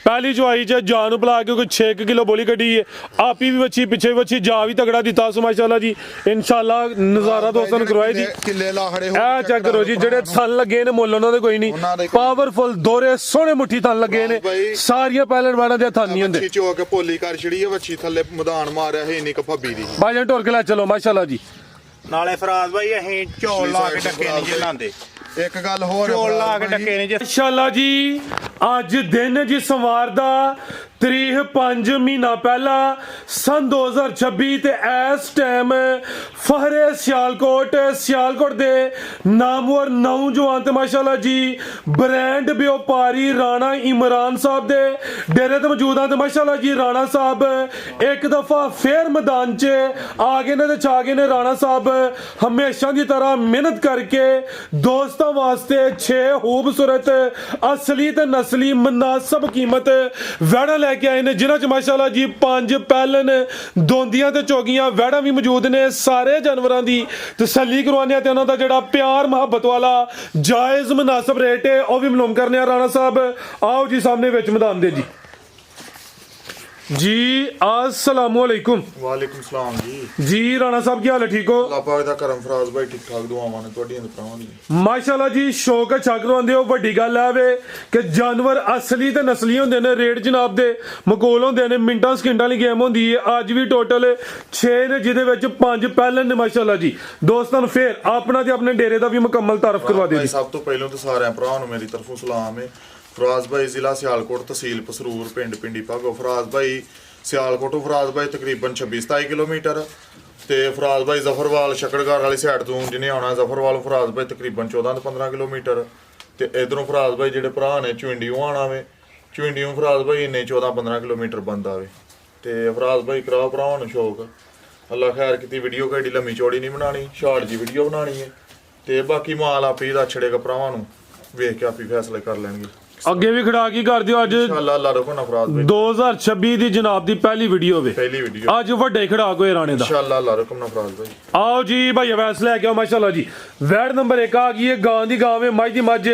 पहली चवाई च जान बुला के कोई 6 किलो बोली कटी है आपी भी बच्ची पिछे भी बच्ची जा भी तगड़ा दिता सो माशाल्लाह जी इंशाल्लाह नज़ारा दोस्तों ने करवाया जी ए चेक करो जी जेडे थन लगे ने मुੱਲ ਉਹਨਾਂ ਦੇ ਕੋਈ ਨਹੀਂ ਪਾਵਰਫੁਲ ਦੋਰੇ ਸੋਹਣੇ ਮੁੱਠੀ ਥਨ ਲੱਗੇ ਨੇ ਸਾਰੀਆਂ ਪਹਿਲਣ ਵਾਲਾਂ ਦੇ ਥਨ ਨਹੀਂ ਹੁੰਦੇ ਚੋ ਕੇ ਭੋਲੀ ਕਰ ਛੜੀ ਹੈ ਵੱਛੀ ਥੱਲੇ ਮੈਦਾਨ ਮਾਰਿਆ ਹੈ ਨਹੀਂ ਕਫੱਬੀ ਦੀ ਬਾਜਾ ਢੋਲ ਕੇ ਲੈ ਚਲੋ ਮਾਸ਼ਾਅੱਲਾ ਜੀ ਨਾਲੇ ਫਰਾਜ਼ ਭਾਈ ਅਸੀਂ ਝੋਲ ਲਾ ਕੇ ਟੱਕੇ ਨਹੀਂ ਜੇ ਲਾਂਦੇ ਇੱਕ ਗੱਲ ਹੋਰ ਝੋਲ ਲਾ ਕੇ ਟੱਕੇ ਨਹੀਂ ਜੇ ਮਾਸ਼ਾਅੱਲਾ ਜੀ ਅੱਜ ਦਿਨ ਜੀ ਸੋਮਵਾਰ ਦਾ ਤਰੀਕ 5 ਮਹੀਨਾ ਪਹਿਲਾਂ ਸਨ 2026 ਤੇ ਇਸ ਟਾਈਮ ਫਹਰੇ ਸਿਆਲਕੋਟ ਦੇ ਨਾਮਵਰ ਨੌਜਵਾਨ ਤੇ ਮਾਸ਼ਾਅੱਲਾ ਜੀ ਬ੍ਰਾਂਡ ਵਪਾਰੀ ਰਾਣਾ ਇਮਰਾਨ ਸਾਹਿਬ ਦੇ ਡੇਰੇ ਤੇ ਮੌਜੂਦ ਹਾਂ ਤੇ ਮਾਸ਼ਾਅੱਲਾ ਜੀ ਰਾਣਾ ਸਾਹਿਬ ਇੱਕ ਦਫਾ ਫੇਰ ਮੈਦਾਨ 'ਚ ਆ ਗਏ ਨੇ ਤੇ ਛਾ ਗਏ ਨੇ ਰਾਣਾ ਸਾਹਿਬ ਹਮੇਸ਼ਾ ਦੀ ਤਰ੍ਹਾਂ ਮਿਹਨਤ ਕਰਕੇ ਦੋਸਤਾਂ ਵਾਸਤੇ 6 ਖੂਬਸੂਰਤ ਅਸਲੀ ਤੇ ਨਸਲੀ ਮੁਨਾਸਬ ਕੀਮਤ ਵੈੜਾਂ ਲੈ ਕੇ ਆਏ ਨੇ ਜਿਨ੍ਹਾਂ 'ਚ ਮਾਸ਼ਾਅੱਲਾ ਜੀ 5 ਪਹਿਲਨ ਦੋਂਦੀਆਂ ਤੇ ਚੋਗੀਆਂ ਵੈੜਾਂ ਵੀ ਮੌਜੂਦ ਨੇ ਸਾਰੇ ਜਾਨਵਰਾਂ ਦੀ ਤਸੱਲੀ ਕਰਵਾਉਂਦੇ ਆ ਤੇ ਉਹਨਾਂ ਦਾ ਜਿਹੜਾ ਪਿਆਰ ਮੁਹੱਬਤ ਵਾਲਾ ਜਾਇਜ਼ ਮੁਨਾਸਬ ਰੇਟ ਹੈ ਉਹ ਵੀ ਮਾਲੂਮ ਕਰਨੇ ਆ ਰਾਣਾ ਸਾਹਿਬ ਆਓ ਜੀ ਸਾਹਮਣੇ ਵਿੱਚ ਮੈਦਾਨ ਦੇ जी अस्सलाम वालेकुम ਵਾਲੇकुम ਸਲਾਮ ਜੀ जी राणा साहब ਕੀ ਹਾਲ ਹੈ ਠੀਕ ਹੋ ਅੱਲਾਹ ਪਾਕ ਦਾ ਕਰਮ ਫਰਾਜ਼ ਭਾਈ ਠੀਕ ਠਾਕ ਦੁਆਵਾਂ ਨੇ ਤੁਹਾਡੀਆਂ ਤੇ ਭਰਾਵਾਂ ਦੀ ਮਾਸ਼ਾਅੱਲਾ ਜੀ ਸ਼ੌਕ ਛਕ ਰਵਾਂਦੇ ਹੋ ਵੱਡੀ ਗੱਲ ਹੈ ਵੇ ਕਿ ਜਾਨਵਰ ਅਸਲੀ ਤੇ ਨਸਲੀ ਹੁੰਦੇ ਨੇ ਰੇਟ ਜਨਾਬ ਦੇ ਮਕੂਲ ਹੁੰਦੇ ਨੇ ਮਿੰਟਾਂ ਸਕਿੰਟਾਂ ਵਾਲੀ ਗੇਮ ਹੁੰਦੀ ਹੈ ਅੱਜ ਵੀ ਟੋਟਲ 6 ਨੇ ਜਿਹਦੇ ਵਿੱਚ 5 ਪਹਿਲਨ ਨੇ ਮਾਸ਼ਾਅੱਲਾ ਜੀ ਦੋਸਤਾਂ ਨੂੰ ਫੇਰ ਆਪਣਾ ਤੇ ਆਪਣੇ ਡੇਰੇ ਦਾ ਵੀ ਮੁਕੰਮਲ ਤਾਰਫ ਕਰਵਾ ਦਿਓ ਜੀ ਸਭ ਤੋਂ ਪਹਿਲਾਂ ਤਾਂ ਸਾਰਿਆਂ ਭਰਾਵਾਂ ਨੂੰ ਮੇਰੀ ਤਰਫੋਂ ਸਲਾਮ ਹੈ ਫਰਾਜ਼ ਭਾਈ ਜ਼ਿਲ੍ਹਾ ਸਿਆਲਕੋਟ ਤਹਿਸੀਲ ਪਸਰੂਰ ਪਿੰਡ ਪਿੰਡੀ ਭਾਗੋ ਫਰਾਜ਼ ਭਾਈ ਸਿਆਲਕੋਟੋਂ ਫਰਾਜ਼ ਭਾਈ ਤਕਰੀਬਨ 26-27 ਕਿਲੋਮੀਟਰ ਤੇ ਫਰਾਜ਼ ਭਾਈ ਜ਼ਫਰਵਾਲ ਸ਼ਕੜਗੜ ਵਾਲੀ ਸਾਈਡ ਤੋਂ ਜਿਹਨੇ ਆਉਣਾ ਜ਼ਫਰਵਾਲ ਫਰਾਜ਼ ਭਾਈ ਤਕਰੀਬਨ 14-15 ਕਿਲੋਮੀਟਰ ਤੇ ਇਧਰੋਂ ਫਰਾਜ਼ ਭਾਈ ਜਿਹੜੇ ਭਰਾ ਨੇ ਚੁੰਡੀਓਂ ਆਣਾ ਵੇ ਚੁੰਡੀਓਂ ਫਰਾਜ਼ ਭਾਈ ਇੰਨੇ 14-15 ਕਿਲੋਮੀਟਰ ਬੰਦਾ ਵੇ ਤੇ ਫਰਾਜ਼ ਭਾਈ ਕਰਾਓ ਭਰਾਵਾਂ ਨੂੰ ਸ਼ੌਕ ਅੱਲਾ ਖੈਰ ਕੀਤੀ ਵੀਡੀਓ ਕਿਹੜੀ ਲੰਮੀ ਚੌੜੀ ਨਹੀਂ ਬਣਾਣੀ ਸ਼ਾਰਟ ਜੀ ਵੀਡੀਓ ਬਣਾਣੀ ਹੈ ਤੇ ਬਾਕੀ ਮਾਲ ਆਪੀ ਦਾ ਛੜੇਗਾ ਭਰਾਵਾਂ ਨੂੰ ਵੇਖ ਕੇ ਆਪੀ ਫੈਸਲੇ ਕਰ ਲੈਣਗੇ ਅੱਗੇ ਵੀ ਖੜਾ ਕੀ ਕਰ ਦਿਓ ਅੱਜ ਅੱਲਾਹ ਅੱਲਾਹ ਰੱਖੋ ਨਾ ਫਰਾਜ਼ ਭਾਈ 2026 ਦੀ ਜਨਾਬ ਦੀ ਪਹਿਲੀ ਵੀਡੀਓ ਵੇ ਪਹਿਲੀ ਵੀਡੀਓ ਅੱਜ ਵੱਡੇ ਖੜਾ ਕੋਈ ਰਾਣੇ ਦਾ इंशाल्लाह अल्लाह रकम ना फराज भाई आओ जी भाई वैस लेके आओ माशाल्लाह जी वैड नंबर 1 आ गई है गां दी गां में मज दी मज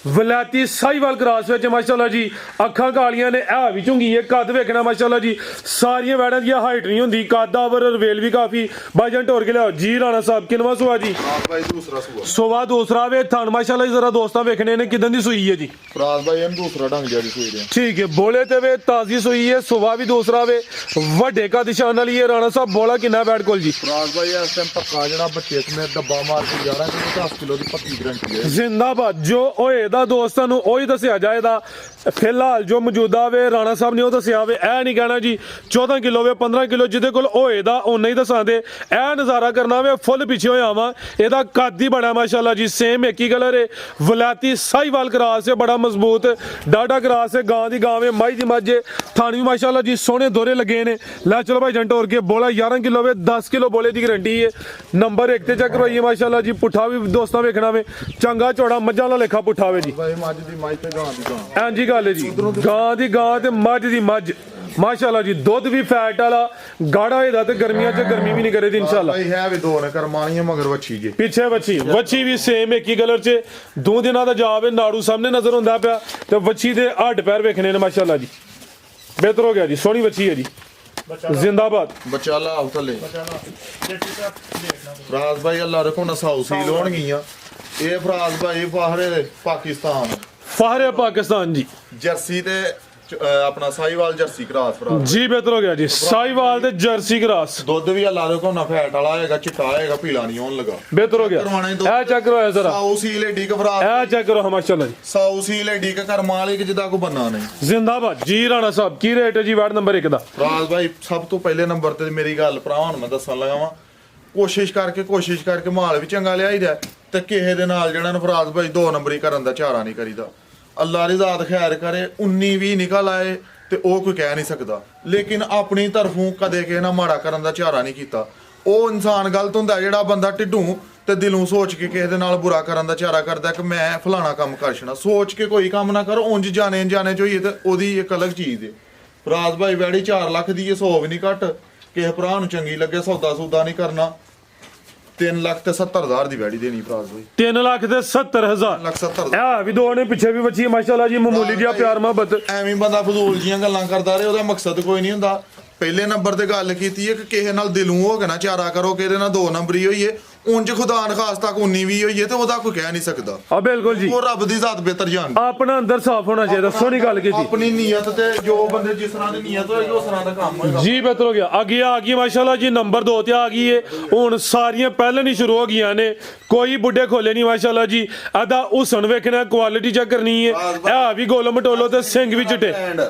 वलायती साहिवाल क्रॉस विच माशाल्लाह जी अखां कालियां ने ए भी झुंगी है कद वेखना माशाल्लाह जी सारियां वैडां दी हाइट नहीं हुंदी कद आवर रवेल भी काफी भाईजान टोर के लियाओ जी राणा साहब किनवा सुआ जी फराज भाई दूसरा सुआ सुआ दूसरा वे थान माशाल्लाह जरा दोस्तां वेखने ने किदन दी सुई है जी फराज भाई हम दूसरा ढंग जारी सुई दे ठीक है बोले ते वे ताजी सुई है सुआ भी दूसरा वे वड्डे का निशान वाली है राणा साहब बोला किन्ना बैट कोल जी फराज भाई इस टाइम पक्का जड़ा बच्चे में डब्बा मार के जा रहा है 10 किलो ਦੀ ਪੱਕੀ ਗਰੰਟੀ ਹੈ ਜ਼ਿੰਦਾਬਾਦ ਜੋ ਹੋਏਦਾ ਦੋਸਤਾਂ ਨੂੰ ਉਹੀ ਦੱਸਿਆ ਜਾਏਦਾ ਫਿਲਹਾਲ ਜੋ ਮੌਜੂਦਾ ਵੇ ਰਾਣਾ ਸਾਹਿਬ ਨੇ ਉਹ ਦੱਸਿਆ ਵੇ ਇਹ ਨਹੀਂ ਕਹਿਣਾ ਜੀ 14 ਕਿਲੋ ਵੇ 15 ਕਿਲੋ ਜਿਹਦੇ ਕੋਲ ਹੋਏਦਾ ਉਨਾ ਹੀ ਦੱਸਾਂਦੇ ਇਹ ਨਜ਼ਾਰਾ ਕਰਨਾ ਵੇ ਫੁੱਲ ਪਿੱਛੇ ਹੋਇਆ ਵਾਂ ਇਹਦਾ ਕੱਦ ਹੀ ਬੜਾ ਮਾਸ਼ਾਅੱਲਾ ਜੀ ਸੇਮ ਇੱਕ ਹੀ ਕਲਰ ਹੈ ਵਲਾਤੀ ਸਾਹੀਵਾਲ ਕਰਾਸ ਹੈ ਬੜਾ ਮਜ਼ਬੂਤ ਡਾਡਾ ਕਰਾਸ ਹੈ ਗਾਂ ਦੀ ਗਾਂ ਵੇ ਮਾਈ ਦੀ ਮੱਝ ਥਾਣੀ ਮਾਸ਼ਾਅੱਲਾ ਜੀ ਸੋਹਣੇ ਦੋਰੇ ਲੱਗੇ ਨੇ ਲੈ ਚਲੋ ਭਾਈ ਜੰਟ ਹੋਰ ਕੇ ਬੋਲਾ 11 ਕਿਲੋ ਵੇ 10 ਕਿਲੋ ਬੋਲੇ ਦੀ ਗਰੰਟੀ ਹੈ ਨੰਬਰ 1 ਤੇ ਚੈੱਕ ਕਰਵਾਈਏ ਮਾਸ਼ਾਅੱਲਾ ਜੀ ਪੁੱਠਾ ਵੀ ਦੋਸਤਾਂ ਵੇਖਣਾ ਵੇ ਚੰਗਾ ਚੌੜਾ ਮੱਝਾਂ ਦਾ ਲੇਖਾ ਪੁੱਠਾ ਵੇ ਜੀ ਭਾਈ ਮੱਝ ਦੀ ਮੱਝ ਤੇ ਗਾਂ ਦੀ ਗਾਂ ਹਾਂਜੀ ਗੱਲ ਹੈ ਜੀ ਗਾਂ ਦੀ ਗਾਂ ਤੇ ਮੱਝ ਦੀ ਮੱਝ ਮਾਸ਼ਾਅੱਲਾ ਜੀ ਦੁੱਧ ਵੀ ਫੈਟ ਵਾਲਾ ਗਾੜਾ ਹੋਏਦਾ ਤੇ ਗਰਮੀਆਂ 'ਚ ਗਰਮੀ ਵੀ ਨਹੀਂ ਕਰੇ ਦੀ ਇਨਸ਼ਾਅੱਲਾ ਭਾਈ ਹੈ ਵੀ ਦੋ ਨੇ ਕਰਮਾਣੀਆਂ ਮਗਰ ਵੱਛੀ ਜੀ ਪਿੱਛੇ ਵੱਛੀ ਵੀ ਸੇਮ ਇੱਕ ਹੀ ਕਲਰ 'ਚ ਦੋ ਦਿਨਾਂ ਦਾ ਜਾਵੇ ਨਾੜੂ ਸਾਹਮਣੇ ਨਜ਼ਰ ਹੁੰਦਾ ਪਿਆ ਤੇ ਵੱਛੀ ਦੇ ਹੱਡ ਪੈਰ ਵੇਖਣੇ ਨੇ ਮਾਸ਼ਾਅੱਲਾ ਜੀ ਬਿਹਤਰ ਹੋ ਗਿਆ ਜੀ ਸੋਹਣੀ ਵੱਛੀ ਹੈ ਜੀ ਜ਼ਿੰਦਾਬਾਦ ਬੱਚਾ ਲਾ ਆਉ ਥੱਲੇ ਫਰਾਜ਼ ਭਾਈ ਅੱਲਾਹ ਰੱਖੋ ਨਾ ਸਾਊ ਸੀਲ ਹੋਣਗੀਆਂ ਇਹ ਫਰਾਜ਼ ਭਾਈ ਫਾਹਰੇ ਪਾਕਿਸਤਾਨ ਜੀ ਜਰਸੀ ਤੇ ਆਪਣਾ ਸਾਹੀਵਾਲ ਜਰਸੀ ਕਰਾਸ ਫਰਾਜ਼ ਜੀ ਬਿਹਤਰ ਹੋ ਗਿਆ ਜੀ ਸਾਹੀਵਾਲ ਤੇ ਜਰਸੀ ਕਰਾਸ ਦੁੱਧ ਵੀ ਅੱਲਾਹ ਰੱਖੋ ਨਾ ਫੈਟ ਵਾਲਾ ਹੋਏਗਾ ਚਿੱਟਾ ਹੋਏਗਾ ਪੀਲਾ ਨਹੀਂ ਹੋਣ ਲੱਗਾ ਬਿਹਤਰ ਹੋ ਗਿਆ ਇਹ ਚੈੱਕ ਕਰੋ ਜ਼ਰਾ ਸਾਊ ਸੀਲ ਏਡੀ ਕ ਫਰਾਜ਼ ਇਹ ਚੈੱਕ ਕਰੋ ਮਾਸ਼ਾਅੱਲਾ ਜੀ ਸਾਊ ਸੀਲ ਏਡੀ ਕ ਕਰਮਾਂ ਵਾਲੀ ਜਿੱਦਾਂ ਕੋ ਬੰਨਾ ਨਹੀਂ ਜ਼ਿੰਦਾਬਾਦ ਜੀ ਰਾਣਾ ਸਾਹਿਬ ਕੀ ਰੇਟ ਹੈ ਜੀ ਵਾਰਡ ਨੰਬਰ 1 ਦਾ ਫਰਾਜ਼ ਭਾਈ ਸਭ ਤੋਂ ਪਹਿਲੇ ਨੰਬਰ ਤੇ ਮੇਰੀ ਗੱਲ ਭਰਾਵਾਂ ਨੂੰ ਮੈਂ ਦੱਸਣ ਲੱਗਾ ਵਾਂ ਕੋਸ਼ਿਸ਼ ਕਰਕੇ ਮਾਲ ਵੀ ਚੰਗਾ ਲਿਆਈਦਾ ਤੇ ਕਿਸੇ ਦੇ ਨਾਲ ਜਿਹੜਾ ਨਾ ਫਰਾਜ਼ ਭਾਈ 2 ਨੰਬਰੀ ਕਰਨ ਦਾ ਝਾੜਾ ਨਹੀਂ ਕਰੀਦਾ ਅੱਲਾਹ ਦੀ ਜ਼ਾਤ ਖੈਰ ਕਰੇ 19-20 ਨਿਕਲ ਆਏ ਤੇ ਉਹ ਕੋਈ ਕਹਿ ਨਹੀਂ ਸਕਦਾ ਲੇਕਿਨ ਆਪਣੀ ਤਰਫੋਂ ਕਦੇ ਕਿਸੇ ਨਾਲ ਮਾੜਾ ਕਰਨ ਦਾ ਝਾੜਾ ਨਹੀਂ ਕੀਤਾ ਉਹ ਇਨਸਾਨ ਗਲਤ ਹੁੰਦਾ ਜਿਹੜਾ ਬੰਦਾ ਢਿੱਡੋਂ ਤੇ ਦਿਲੋਂ ਸੋਚ ਕੇ ਕਿਸੇ ਦੇ ਨਾਲ ਬੁਰਾ ਕਰਨ ਦਾ ਝਾੜਾ ਕਰਦਾ ਕਿ ਮੈਂ ਫਲਾਣਾ ਕੰਮ ਕਰ ਛਣਾ ਸੋਚ ਕੇ ਕੋਈ ਕੰਮ ਨਾ ਕਰੋ ਉਂਝ ਜਾਣੇ ਚ ਹੋਈਏ ਤੇ ਉਹਦੀ ਇੱਕ ਅਲੱਗ ਚੀਜ਼ ਹੈ ਫਰਾਜ਼ ਭਾਈ ਵੈੜੀ 4 ਲੱਖ ਦੀ 100 ਵੀ ਨਹੀਂ ਘੱਟ ਕਿਸੇ ਭਰਾ ਨੂੰ ਚੰਗੀ ਲੱਗੇ ਸੌਦਾ ਨਹੀਂ ਕਰਨਾ 3,70,000 ਦੀ ਵੈੜੀ ਦੇਣੀ ਫਰਾਜ਼ ਬਾਈ 3,70,000 3,70,000 ਆ ਵੀ ਦੋ ਨੇ ਪਿੱਛੇ ਵੀ ਬੱਚੀ ਮਾਸ਼ਾਅੱਲਾ ਜੀ ਮਾਮੂਲੀ ਜਿਹਾ ਪਿਆਰ ਮੁਹੱਬਤ ਐਵੇਂ ਬੰਦਾ ਫਜ਼ੂਲ ਜੀਆਂ ਗੱਲਾਂ ਕਰਦਾ ਰਹੇ ਉਹਦਾ ਮਕਸਦ ਕੋਈ ਨਹੀਂ ਹੁੰਦਾ ਪਹਿਲੇ ਨੰਬਰ ਤੇ ਗੱਲ ਕੀਤੀ ਹੈ ਕਿ ਕਿਸੇ ਨਾਲ ਦਿਲੋਂ ਹੋ ਕੇ ਨਾ ਚਾਰਾ ਕਰੋ ਕਿ ਇਹਦੇ ਨਾਲ 2 ਨੰਬਰੀ ਹੋਈਏ ਉਂਝ ਖੁਦਾ ਨਖਾਸ ਤੱਕ 19 ਵੀ ਹੋਈਏ ਤੇ ਉਹਦਾ ਕੋਈ ਕਹਿ ਨਹੀਂ ਸਕਦਾ ਆ ਬਿਲਕੁਲ ਜੀ ਉਹ ਰੱਬ ਦੀ ਜ਼ਾਤ ਬਿਹਤਰ ਜਾਣਦਾ ਆਪਣਾ ਅੰਦਰ ਸਾਫ਼ ਹੋਣਾ ਚਾਹੀਦਾ ਸੋਹਣੀ ਗੱਲ ਕੀਤੀ ਆਪਣੀ ਨੀਅਤ ਤੇ ਜੋ ਬੰਦੇ ਜਿਸ ਤਰ੍ਹਾਂ ਦੀ ਨੀਅਤ ਹੋਏਗੀ ਉਸ ਤਰ੍ਹਾਂ ਦਾ ਕੰਮ ਹੋਏਗਾ ਜੀ ਬਿਹਤਰ ਹੋ ਗਿਆ ਅੱਗੇ ਆ ਗਈ ਮਾਸ਼ਾਅੱਲਾ ਜੀ ਨੰਬਰ 2 ਤੇ ਆ ਗਈ ਏ ਹੁਣ ਸਾਰੀਆਂ ਪਹਿਲਾਂ ਨਹੀਂ ਸ਼ੁਰੂ ਹੋ ਗਈਆਂ ਨੇ ਕੋਈ ਬੁੱਢੇ ਖੋਲੇ ਨਹੀਂ ਮਾਸ਼ਾਅੱਲਾ ਜੀ ਆਦਾ ਹੁਸਨ ਵੇਖਣਾ ਕੁਆਲਿਟੀ ਚੈੱਕ ਕਰਨੀ ਏ ਇਹ ਵੀ ਗੋਲ ਮਟੋਲੋ ਤੇ ਸਿੰਘ ਵੀ ਚਿੱਟੇ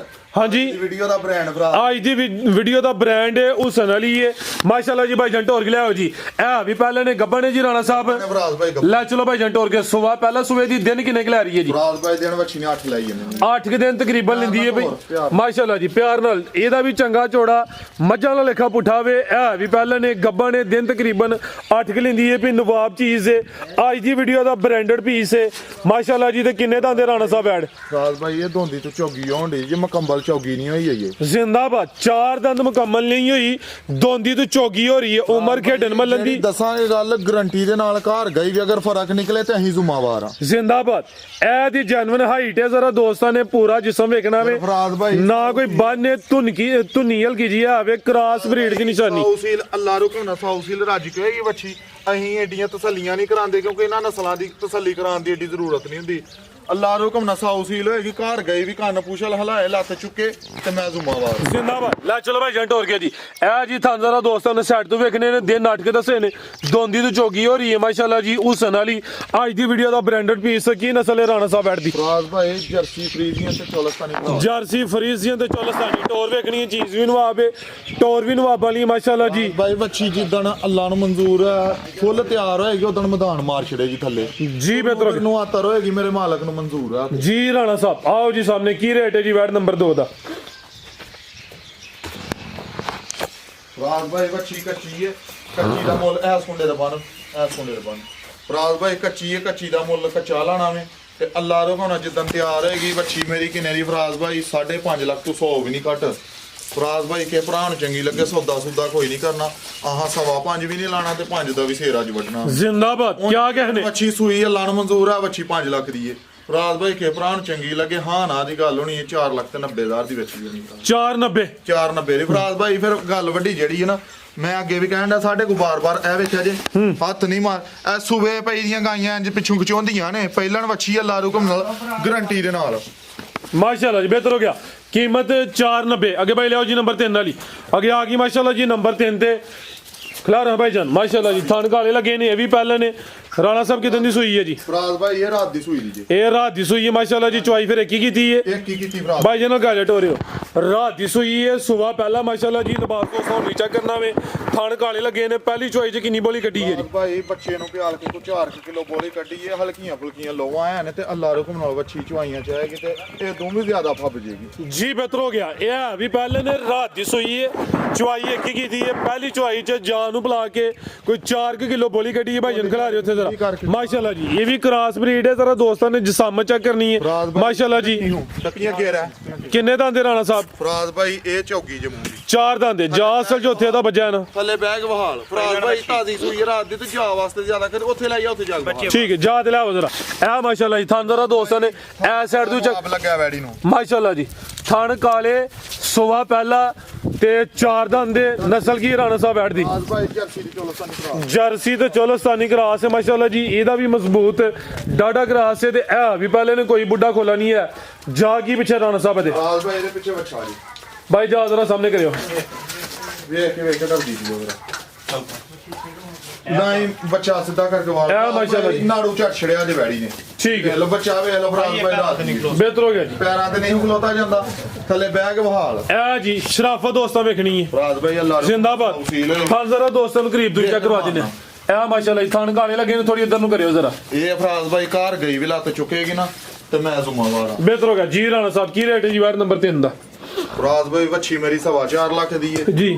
ਹਾਂਜੀ ਵੀਡੀਓ ਦਾ ਬ੍ਰਾਂਡ ਭਰਾ ਅੱਜ ਦੀ ਵੀਡੀਓ ਦਾ ਬ੍ਰਾਂਡ ਹੈ ਹੁਸਨ ਅਲੀ ਹੈ ਮਾਸ਼ਾਅੱਲਾ ਜੀ ਭਾਈ ਜੰਟੋਰ ਕੇ ਲਿਆਓ ਜੀ ਇਹ ਵੀ ਪਹਿਲੇ ਨੇ ਗੱਬਾ ਨੇ ਜੀ ਰਾਣਾ ਸਾਹਿਬ ਫਰਾਜ਼ ਬਾਈ ਲੈ ਚਲੋ ਭਾਈ ਜੰਟੋਰ ਕੇ ਸੁਬਾ ਪਹਿਲਾ ਸੂਏ ਦੀ ਦਿਨ ਕਿੰਨੇ ਕਿ ਲੈ ਰਹੀ ਹੈ ਜੀ ਫਰਾਜ਼ ਬਾਈ ਦੇਣ ਵੱਛੀ ਨੇ 8 ਲਾਈ ਜਾਂਦੇ 8 ਕਿ ਦਿਨ ਤਕਰੀਬਨ ਲੈਂਦੀ ਹੈ ਭਾਈ ਮਾਸ਼ਾਅੱਲਾ ਜੀ ਪਿਆਰ ਨਾਲ ਇਹਦਾ ਵੀ ਚੰਗਾ ਚੋੜਾ ਮੱਝਾਂ ਦਾ ਲੇਖਾ ਪੁੱਠਾ ਵੇ ਇਹ ਵੀ ਪਹਿਲੇ ਨੇ ਗੱਬਾ ਨੇ ਦਿਨ ਤਕਰੀਬਨ 8 ਕਿ ਲੈਂਦੀ ਹੈ ਵੀ ਨਵਾਬ ਚੀਜ਼ ਹੈ ਅੱਜ ਦੀ ਵੀਡੀਓ ਦਾ ਬ੍ਰਾਂਡਡ ਪੀਸ ਹੈ ਮਾਸ਼ਾਅੱਲਾ ਜੀ ਤੇ ਕਿੰਨੇ ਤਾਂ ਦੇ ਰਾਣਾ ਸਾਹਿਬ ਐਡ ਫਰਾਜ਼ ਬਾਈ ਇਹ ਧੋਂਦੀ ਤੋਂ ਚੌਗੀ ਹੋਣ ਦੀ ਜੇ ਮੁਕੰਮਲ ਚੌਗੀ ਨਹੀਂ ਹੋਈ ਹੈ ਜ਼ਿੰਦਾਬਾਦ 4 ਦੰਦ ਮੁਕੰਮਲ ਨਹੀਂ ਹੋਈ ਦੋਂਦੀ ਤੋਂ ਚੋਗੀ ਹੋ ਰਹੀ ਹੈ ਉਮਰ ਖੇਡਣ ਮੱਲਣ ਦੀ ਦੱਸਾਂਗੇ ਗੱਲ ਗਰੰਟੀ ਦੇ ਨਾਲ ਘਰ ਗਈ ਵੀ ਅਗਰ ਫਰਕ ਨਿਕਲੇ ਤੇ ਅਸੀਂ ਜ਼ਿੰਮੇਵਾਰ ਆ ਜ਼ਿੰਦਾਬਾਦ ਇਹ ਦੀ ਜੈਨੂਇਨ ਹਾਈਟ ਹੈ ਜ਼ਰਾ ਦੋਸਤਾਂ ਨੇ ਪੂਰਾ ਜਿਸਮ ਵੇਖਣਾ ਵੇ ਫਰਾਜ਼ ਬਾਈ ਨਾ ਕੋਈ ਬੰਨੇ ਧੁਨੀ ਹਲਕੀ ਜੀ ਆਵੇ ਕ੍ਰਾਸ ਬਰੀਡ ਦੀ ਨਿਸ਼ਾਨੀ ਸੌਸੀਲ ਅੱਲਾ ਰੁਕੋ ਨਾ ਸੌਸੀਲ ਰੱਜ ਕੇ ਹੋਏਗੀ ਵੱਛੀ ਅਸੀਂ ਏਡੀਆਂ ਤਸੱਲੀਆਂ ਨਹੀਂ ਕਰਾਉਂਦੇ ਕਿਉਂਕਿ ਇਹਨਾਂ ਨਸਲਾਂ ਦੀ ਤਸੱਲੀ ਕਰਾਉਣ ਦੀ ਏਡੀ ਜ਼ਰੂਰਤ ਨਹੀਂ ਹੁੰਦੀ ਅੱਲਾ ਰੁਕਮ ਨਾ ਸੌਸੀਲ ਹੋਏਗੀ ਘਰ ਗਈ ਵੀ ਕੰਨ ਪੂਛਲ ਹਲਾਏ ਲੱਤ ਚੁੱਕੇ ਤੇ ਮੈਂ ਜ਼ਿੰਮੇਵਾਰ ਜ਼ਿੰਦਾਬਾਦ ਲੈ ਚਲੋ ਭਾਈ ਜੰਟ ਹੋਰ ਗਿਆ ਜੀ ਇਹ ਜੀ ਤੁਹਾਨੂੰ ਜ਼ਰਾ ਦੋਸਤਾਂ ਨੇ ਸਾਈਡ ਤੋਂ ਵੇਖਣੇ ਨੇ ਦਿਨ ਨਾਟਕ ਦੱਸੇ ਨੇ ਦੋਂਦੀ ਤੋਂ ਚੋਗੀ ਹੋ ਰਹੀ ਹੈ ਮਾਸ਼ਾਅੱਲਾ ਜੀ ਹੁਸਨ ਅਲੀ ਅੱਜ ਦੀ ਵੀਡੀਓ ਦਾ ਬ੍ਰਾਂਡਡ ਪੀਸ ਕੀ ਨਸਲ ਹੈ ਰਾਣਾ ਸਾਹਿਬ ਐਡ ਦੀ ਫਰਾਜ਼ ਭਾਈ ਜਰਸੀ ਫਰੀਜ਼ੀਅਨ ਤੇ ਚੋਲਸਤਾਨੀ ਜਰਸੀ ਫਰੀਜ਼ੀਅਨ ਤੇ ਚੋਲਸਤਾਨੀ ਟੋਰ ਵੇਖਣੀ ਹੈ ਚੀਜ਼ ਵੀ ਨਵਾਬੇ ਟੋਰ ਵੀ ਨਵਾਬ ਵਾਲੀ ਮਾਸ਼ਾਅੱਲਾ ਜੀ ਭਾਈ ਵੱਛੀ ਜਿੱਦਣ ਅੱਲਾ ਨੂੰ ਮਨਜ਼ੂਰ ਹੈ ਫੁੱਲ ਤਿਆਰ ਹੋਏਗੀ ਉਦੋਂ ਮੈਦਾਨ ਮਾਰ ਛੜੇਗੀ ਥੱਲੇ ਜੀ ਬਿਹਤਰ ਨੂੰ ਆਤਰ ਹੋਏਗੀ ਮੇਰੇ ਮਾਲਕ ਨੂੰ ਮਨਜ਼ੂਰ ਹੈ ਜੀ ਰਾਣਾ ਸਾਹਿਬ ਆਓ ਜੀ ਸਾਹਮਣੇ ਕੀ ਰੇਟ ਹੈ ਜੀ ਵੈਟ ਨੰਬਰ 2 ਦਾ ਫਰਾਜ਼ ਭਾਈ ਵੱਛੀ ਕੱਚੀ ਹੈ ਕੱਚੀ ਦਾ ਮੁੱਲ ਐਸ ਕੁੰਡੇ ਦਾ ਬਣ ਫਰਾਜ਼ ਭਾਈ ਕੱਚੀ ਹੈ ਕੱਚੀ ਦਾ ਮੁੱਲ ਕੱਚਾ ਲਾਣਾ ਵੇ ਤੇ ਅੱਲਾ ਰੋਣਾ ਜਿੱਦਣ ਤਿਆਰ ਹੋਏਗੀ ਵੱਛੀ ਮੇਰੀ ਕਿੰਨੇ ਦੀ ਫਰਾਜ਼ ਭਾਈ 5.5 ਲੱਖ ਤੋਂ 100 ਵੀ ਨਹੀਂ ਘੱਟ ਫਰਾਜ਼ ਭਾਈ ਕੇ ਭਰਾ ਨੂੰ ਚੰਗੀ ਲੱਗੇ ਸੌਦਾ ਕੋਈ ਨਹੀਂ ਕਰਨਾ ਆਹਾਂ 5.5 ਵੀ ਨਹੀਂ ਲਾਣਾ ਤੇ 5 ਦਾ ਵੀ ਸੇਰਾ ਅੱਜ ਵੱਢਣਾ ਜ਼ਿੰਦਾਬਾਦ ਕੀ ਕਹਨੇ ਵੱਛੀ ਸੂਈ ਅੱਲਾ ਨੂੰ ਮਨਜ਼ੂਰ ਆ ਵੱਛੀ 5 ਲੱਖ ਦੀ ਏ ਫਰਾਜ਼ ਭਾਈ ਕੇ ਭਰਾ ਨੂੰ ਚੰਗੀ ਲੱਗੇ ਹਾਂ ਨਾ ਦੀ ਗੱਲ ਹੋਣੀ ਹੈ 4,90,000 ਦੀ ਵਿੱਚ ਹੋਣੀ 490 ਦੀ ਫਰਾਜ਼ ਭਾਈ ਫਿਰ ਗੱਲ ਵੱਡੀ ਜਿਹੜੀ ਹੈ ਨਾ ਮੈਂ ਅੱਗੇ ਵੀ ਕਹਿਣ ਦਾ ਸਾਡੇ ਕੋ ਬਾਰ-ਬਾਰ ਇਹ ਵੇਖਿਆ ਜੇ ਹੱਥ ਨਹੀਂ ਮਾਰ ਇਹ ਸੂਬੇ ਪਈ ਦੀਆਂ ਗਾਈਆਂ ਇੰਜ ਪਿੱਛੋਂ ਖਿਚਾਉਂਦੀਆਂ ਨੇ ਪਹਿਲਣ ਵੱਛੀ ਅੱਲਾ ਰੁਕਮ ਨਾਲ ਗਰੰਟੀ ਦੇ ਨਾਲ माशाल्लाह जी बेहतर हो गया कीमत 490 आगे भाई लियाओ जी नंबर 3 वाली आगे आ गई माशाल्लाह जी नंबर 3 ते खिलार भाई जान माशाल्लाह जी थान काले लगे ने ये भी पहले ने राणा साहब कितने दी सूई है जी फराज भाई ये रात दी सूई दी ये रात दी सूई है माशाल्लाह जी चवाई फिर एक ही कीती है फराज भाई जन गाइलेट हो रहे हो रात दी सूई है सुबह पहला माशाल्लाह जी लिबास को सौ नीचा करना वे थान काले लगे ने पहली चवाई च कितनी बोली कड्डी है जी भाई बच्चे नु प्याल के को 4 किलो बोली कड्डी है हल्कियां फुल्कियां लोवा हैं ते अल्लाह हुक्म नाल बच्ची चवाइयां चाहेगी ते ये दोनों ज्यादा फब जेगी जी बेहतर हो गया ये अभी पहले ने रात दी सूई है चवाई एक ही कीती है पहली चवाई च जान नु बुला के कोई 4 किलो बोली कड्डी है भाई जन खिला रहे थे जरा माशाल्लाह जी ये भी क्रॉस ब्रीड है जरा दोस्तों ने जिसाम चेक करनी है माशाल्लाह जी टकियां घेरा किन्ने दांदे राणा साहब फराज भाई ए चौकी जमूरी 4 दांदे जा असल चौथे दा बजा ना थले बैग बहाल फराज भाई ताजी सूई रात दी ते जा वास्ते ज्यादा कर ओथे ले जा ओथे जा ठीक है जा ते लाओ जरा ए माशाल्लाह जी थान जरा दोस्तों ने ए साइड तो चेक लगा वैडी नु माशाल्लाह जी थान काले सुबह पहला ते 4 दांदे नस्ल की राणा साहब ऐड दी जर्सी ते चोलस्तानी क्रॉस है माशाल्लाह जी एदा भी मजबूत डाडा क्रॉस है ते ए भी पहले ने कोई बुड्ढा खोला नहीं है जा की पीछे राणा साहब दे फराज भाई दे पीछे बच्चा जी भाई जा जरा सामने करियो वेख के डर दी जरा नहीं बच्चा सीधा करके वाल ए माशाल्लाह जी नाड़ू चट छड़िया जे बैड़ी ने ठीक है लो बच्चा वे लो फराज भाई रात निकलो बेहतर हो गया जी पैरां ते नहीं खलोता ਜਾਂਦਾ ਥੱਲੇ ਬੈਗ ਬਹਾਲ ए जी शराफत दोस्तों देखनी है फराज भाई अल्लाह जिंदाबाद थान जरा दोस्तों ਨੂੰ करीब दूर चेक करवा देने ए माशाल्लाह थान काले लगे ने थोड़ी इधर नु करियो जरा ਇਹ ਫਰਾਜ ਭਾਈ ਕਾਰ ਗਈ ਵੀ ਲੱਤ ਚੁੱਕੇਗੀ ਨਾ ਤੇ ਮੈਂ ਜ਼ਿੰਮੇਵਾਰ ਆ बेहतर हो गया जी राणा साहब की रेट है जी वार्ड नंबर 3 दा ਫਰਾਜ ਭਾਈ ਵੱਛੀ ਮੇਰੀ 4.5 ਲੱਖ ਦੀ ਹੈ जी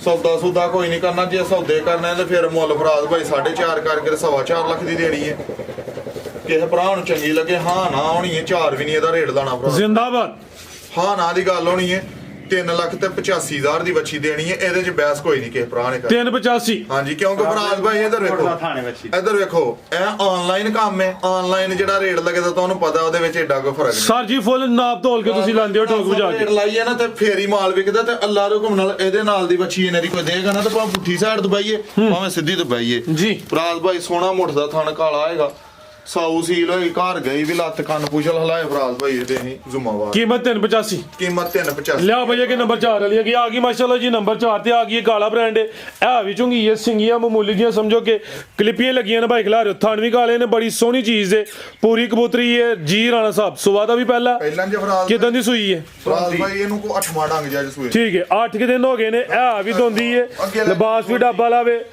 ਸੌਦਾ ਸੁਦਾ ਕੋਈ ਨਹੀਂ ਕਰਨਾ ਜੇ ਸੌਦੇ ਕਰਨੇ ਤੇ ਫਿਰ ਮੁੱਲ ਫਰਾਜ ਭਾਈ 4.5 ਕਰਕੇ 4.5 ਲੱਖ ਦੀ ਦੇਣੀ ਹੈ ਕਿਸੇ ਭਰਾ ਨੂੰ ਚੰਗੀ ਲੱਗੇ ਹਾਂ ਨਾ ਹੋਣੀ ਹੈ 4 ਵੀ ਨਹੀਂ ਇਹਦਾ ਰੇਟ ਲਾਣਾ ਭਰਾ जिंदाबाद ਹਾਂ ਨਾ ਦੀ ਗੱਲ ਹੋਣੀ ਹੈ 3,85,000 ਦੀ ਵੱਛੀ ਦੇਣੀ ਹੈ। ਇਹਦੇ ਚ ਬਹਿਸ ਕੋਈ ਨਹੀਂ ਕਿਸੇ ਭਰਾ ਨੇ ਕਰ 385 ਹਾਂਜੀ, ਕਿਉਂਕਿ ਫਰਾਜ਼ ਭਾਈ ਇੱਧਰ ਵੇਖੋ, ਇੱਧਰ ਵੇਖੋ, ਇਹ ਆਨਲਾਈਨ ਕੰਮ ਹੈ। ਆਨਲਾਈਨ ਜਿਹੜਾ ਰੇਟ ਲੱਗਦਾ ਤੁਹਾਨੂੰ ਪਤਾ ਉਹਦੇ ਵਿੱਚ ਏਡਾ ਕੋਈ ਫਰਕ ਨਹੀਂ। ਸਰ ਜੀ ਫੁੱਲ ਨਾਪ ਤੋਲ ਕੇ ਤੁਸੀਂ ਲਾਉਂਦੇ ਹੋ ਠੋਕ ਵਜਾ ਕੇ ਰੇਟ ਲਾਈਏ ਨਾ ਤੇ ਫੇਰੀ ਮਾਲ ਵਿਕਦਾ ਤੇ ਅੱਲਾ ਰੁਕਮ ਨਾਲ ਇਹਦੇ ਨਾਲ ਦੀ ਵੱਛੀ ਇਹਨਾਂ ਦੀ ਕੋਈ ਦੇਗਾ ਨਾ ਤੇ ਭਾਵੇਂ ਪੁੱਠੀ ਸਾਈਡ ਦਬਾਈਏ ਭਾਵੇਂ ਸਿੱਧੀ ਦਬਾਈਏ ਜੀ। ਫਰਾਜ਼ ਭਾਈ ਸੋਹਣਾ ਮੁੱਠਦਾ ਥਣ ਕਾਲਾ ਆਏਗਾ, ਸਾਊ ਸੀਲ ਹੋਈ, ਘਰ ਗਈ ਵੀ ਲੱਤ ਕੰਨ ਪੁਛਲ ਹਲਾਏ ਫਰਾਜ਼ ਭਾਈ ਇਹਦੇ ਹੀ ਜ਼ੁਮਾਵਾਰ। ਕੀਮਤ 385 ਕੀਮਤ 385 ਲਿਆ ਭਈਆ ਕਿ ਨੰਬਰ 4 ਵਾਲੀ ਆ ਗਈ ਮਾਸ਼ਾਅੱਲਾ ਜੀ। ਨੰਬਰ 4 ਤੇ ਆ ਗਈ ਕਾਲਾ ਬ੍ਰਾਂਡ ਹੈ। ਇਹ ਵੀ ਚੁੰਗੀ ਇਹ ਸਿੰਗੀਆਂ ਮਾਮੂਲੀ ਜੀਆਂ ਸਮਝੋ ਕਿ ਕਲਿੱਪੀਆਂ ਲੱਗੀਆਂ ਨੇ ਭਾਈ ਖਿਲਾ ਰਹੇ ਥਣ ਵੀ ਕਾਲੇ ਨੇ, ਬੜੀ ਸੋਹਣੀ ਚੀਜ਼ ਹੈ, ਪੂਰੀ ਕਬੂਤਰੀ ਹੈ ਜੀ। ਰਾਣਾ ਸਾਹਿਬ ਸੁਬਾ ਦਾ ਵੀ ਪਹਿਲਾਂ ਜੇ ਫਰਾਜ਼ ਕਿਦਾਂ ਦੀ ਸੂਈ ਹੈ ਫਰਾਜ਼ ਭਾਈ ਇਹਨੂੰ ਕੋ 8ਵਾਂ ਡੰਗ ਜਾ ਸੂਏ ਠੀਕ ਹੈ 8 ਕਿ ਦਿਨ ਹੋ ਗਏ ਨੇ। ਇਹ ਵੀ ਦੋਂਦੀ ਹੈ, ਲਿਬਾਸ ਵੀ ਡੱਬਾ ਲਾਵੇ।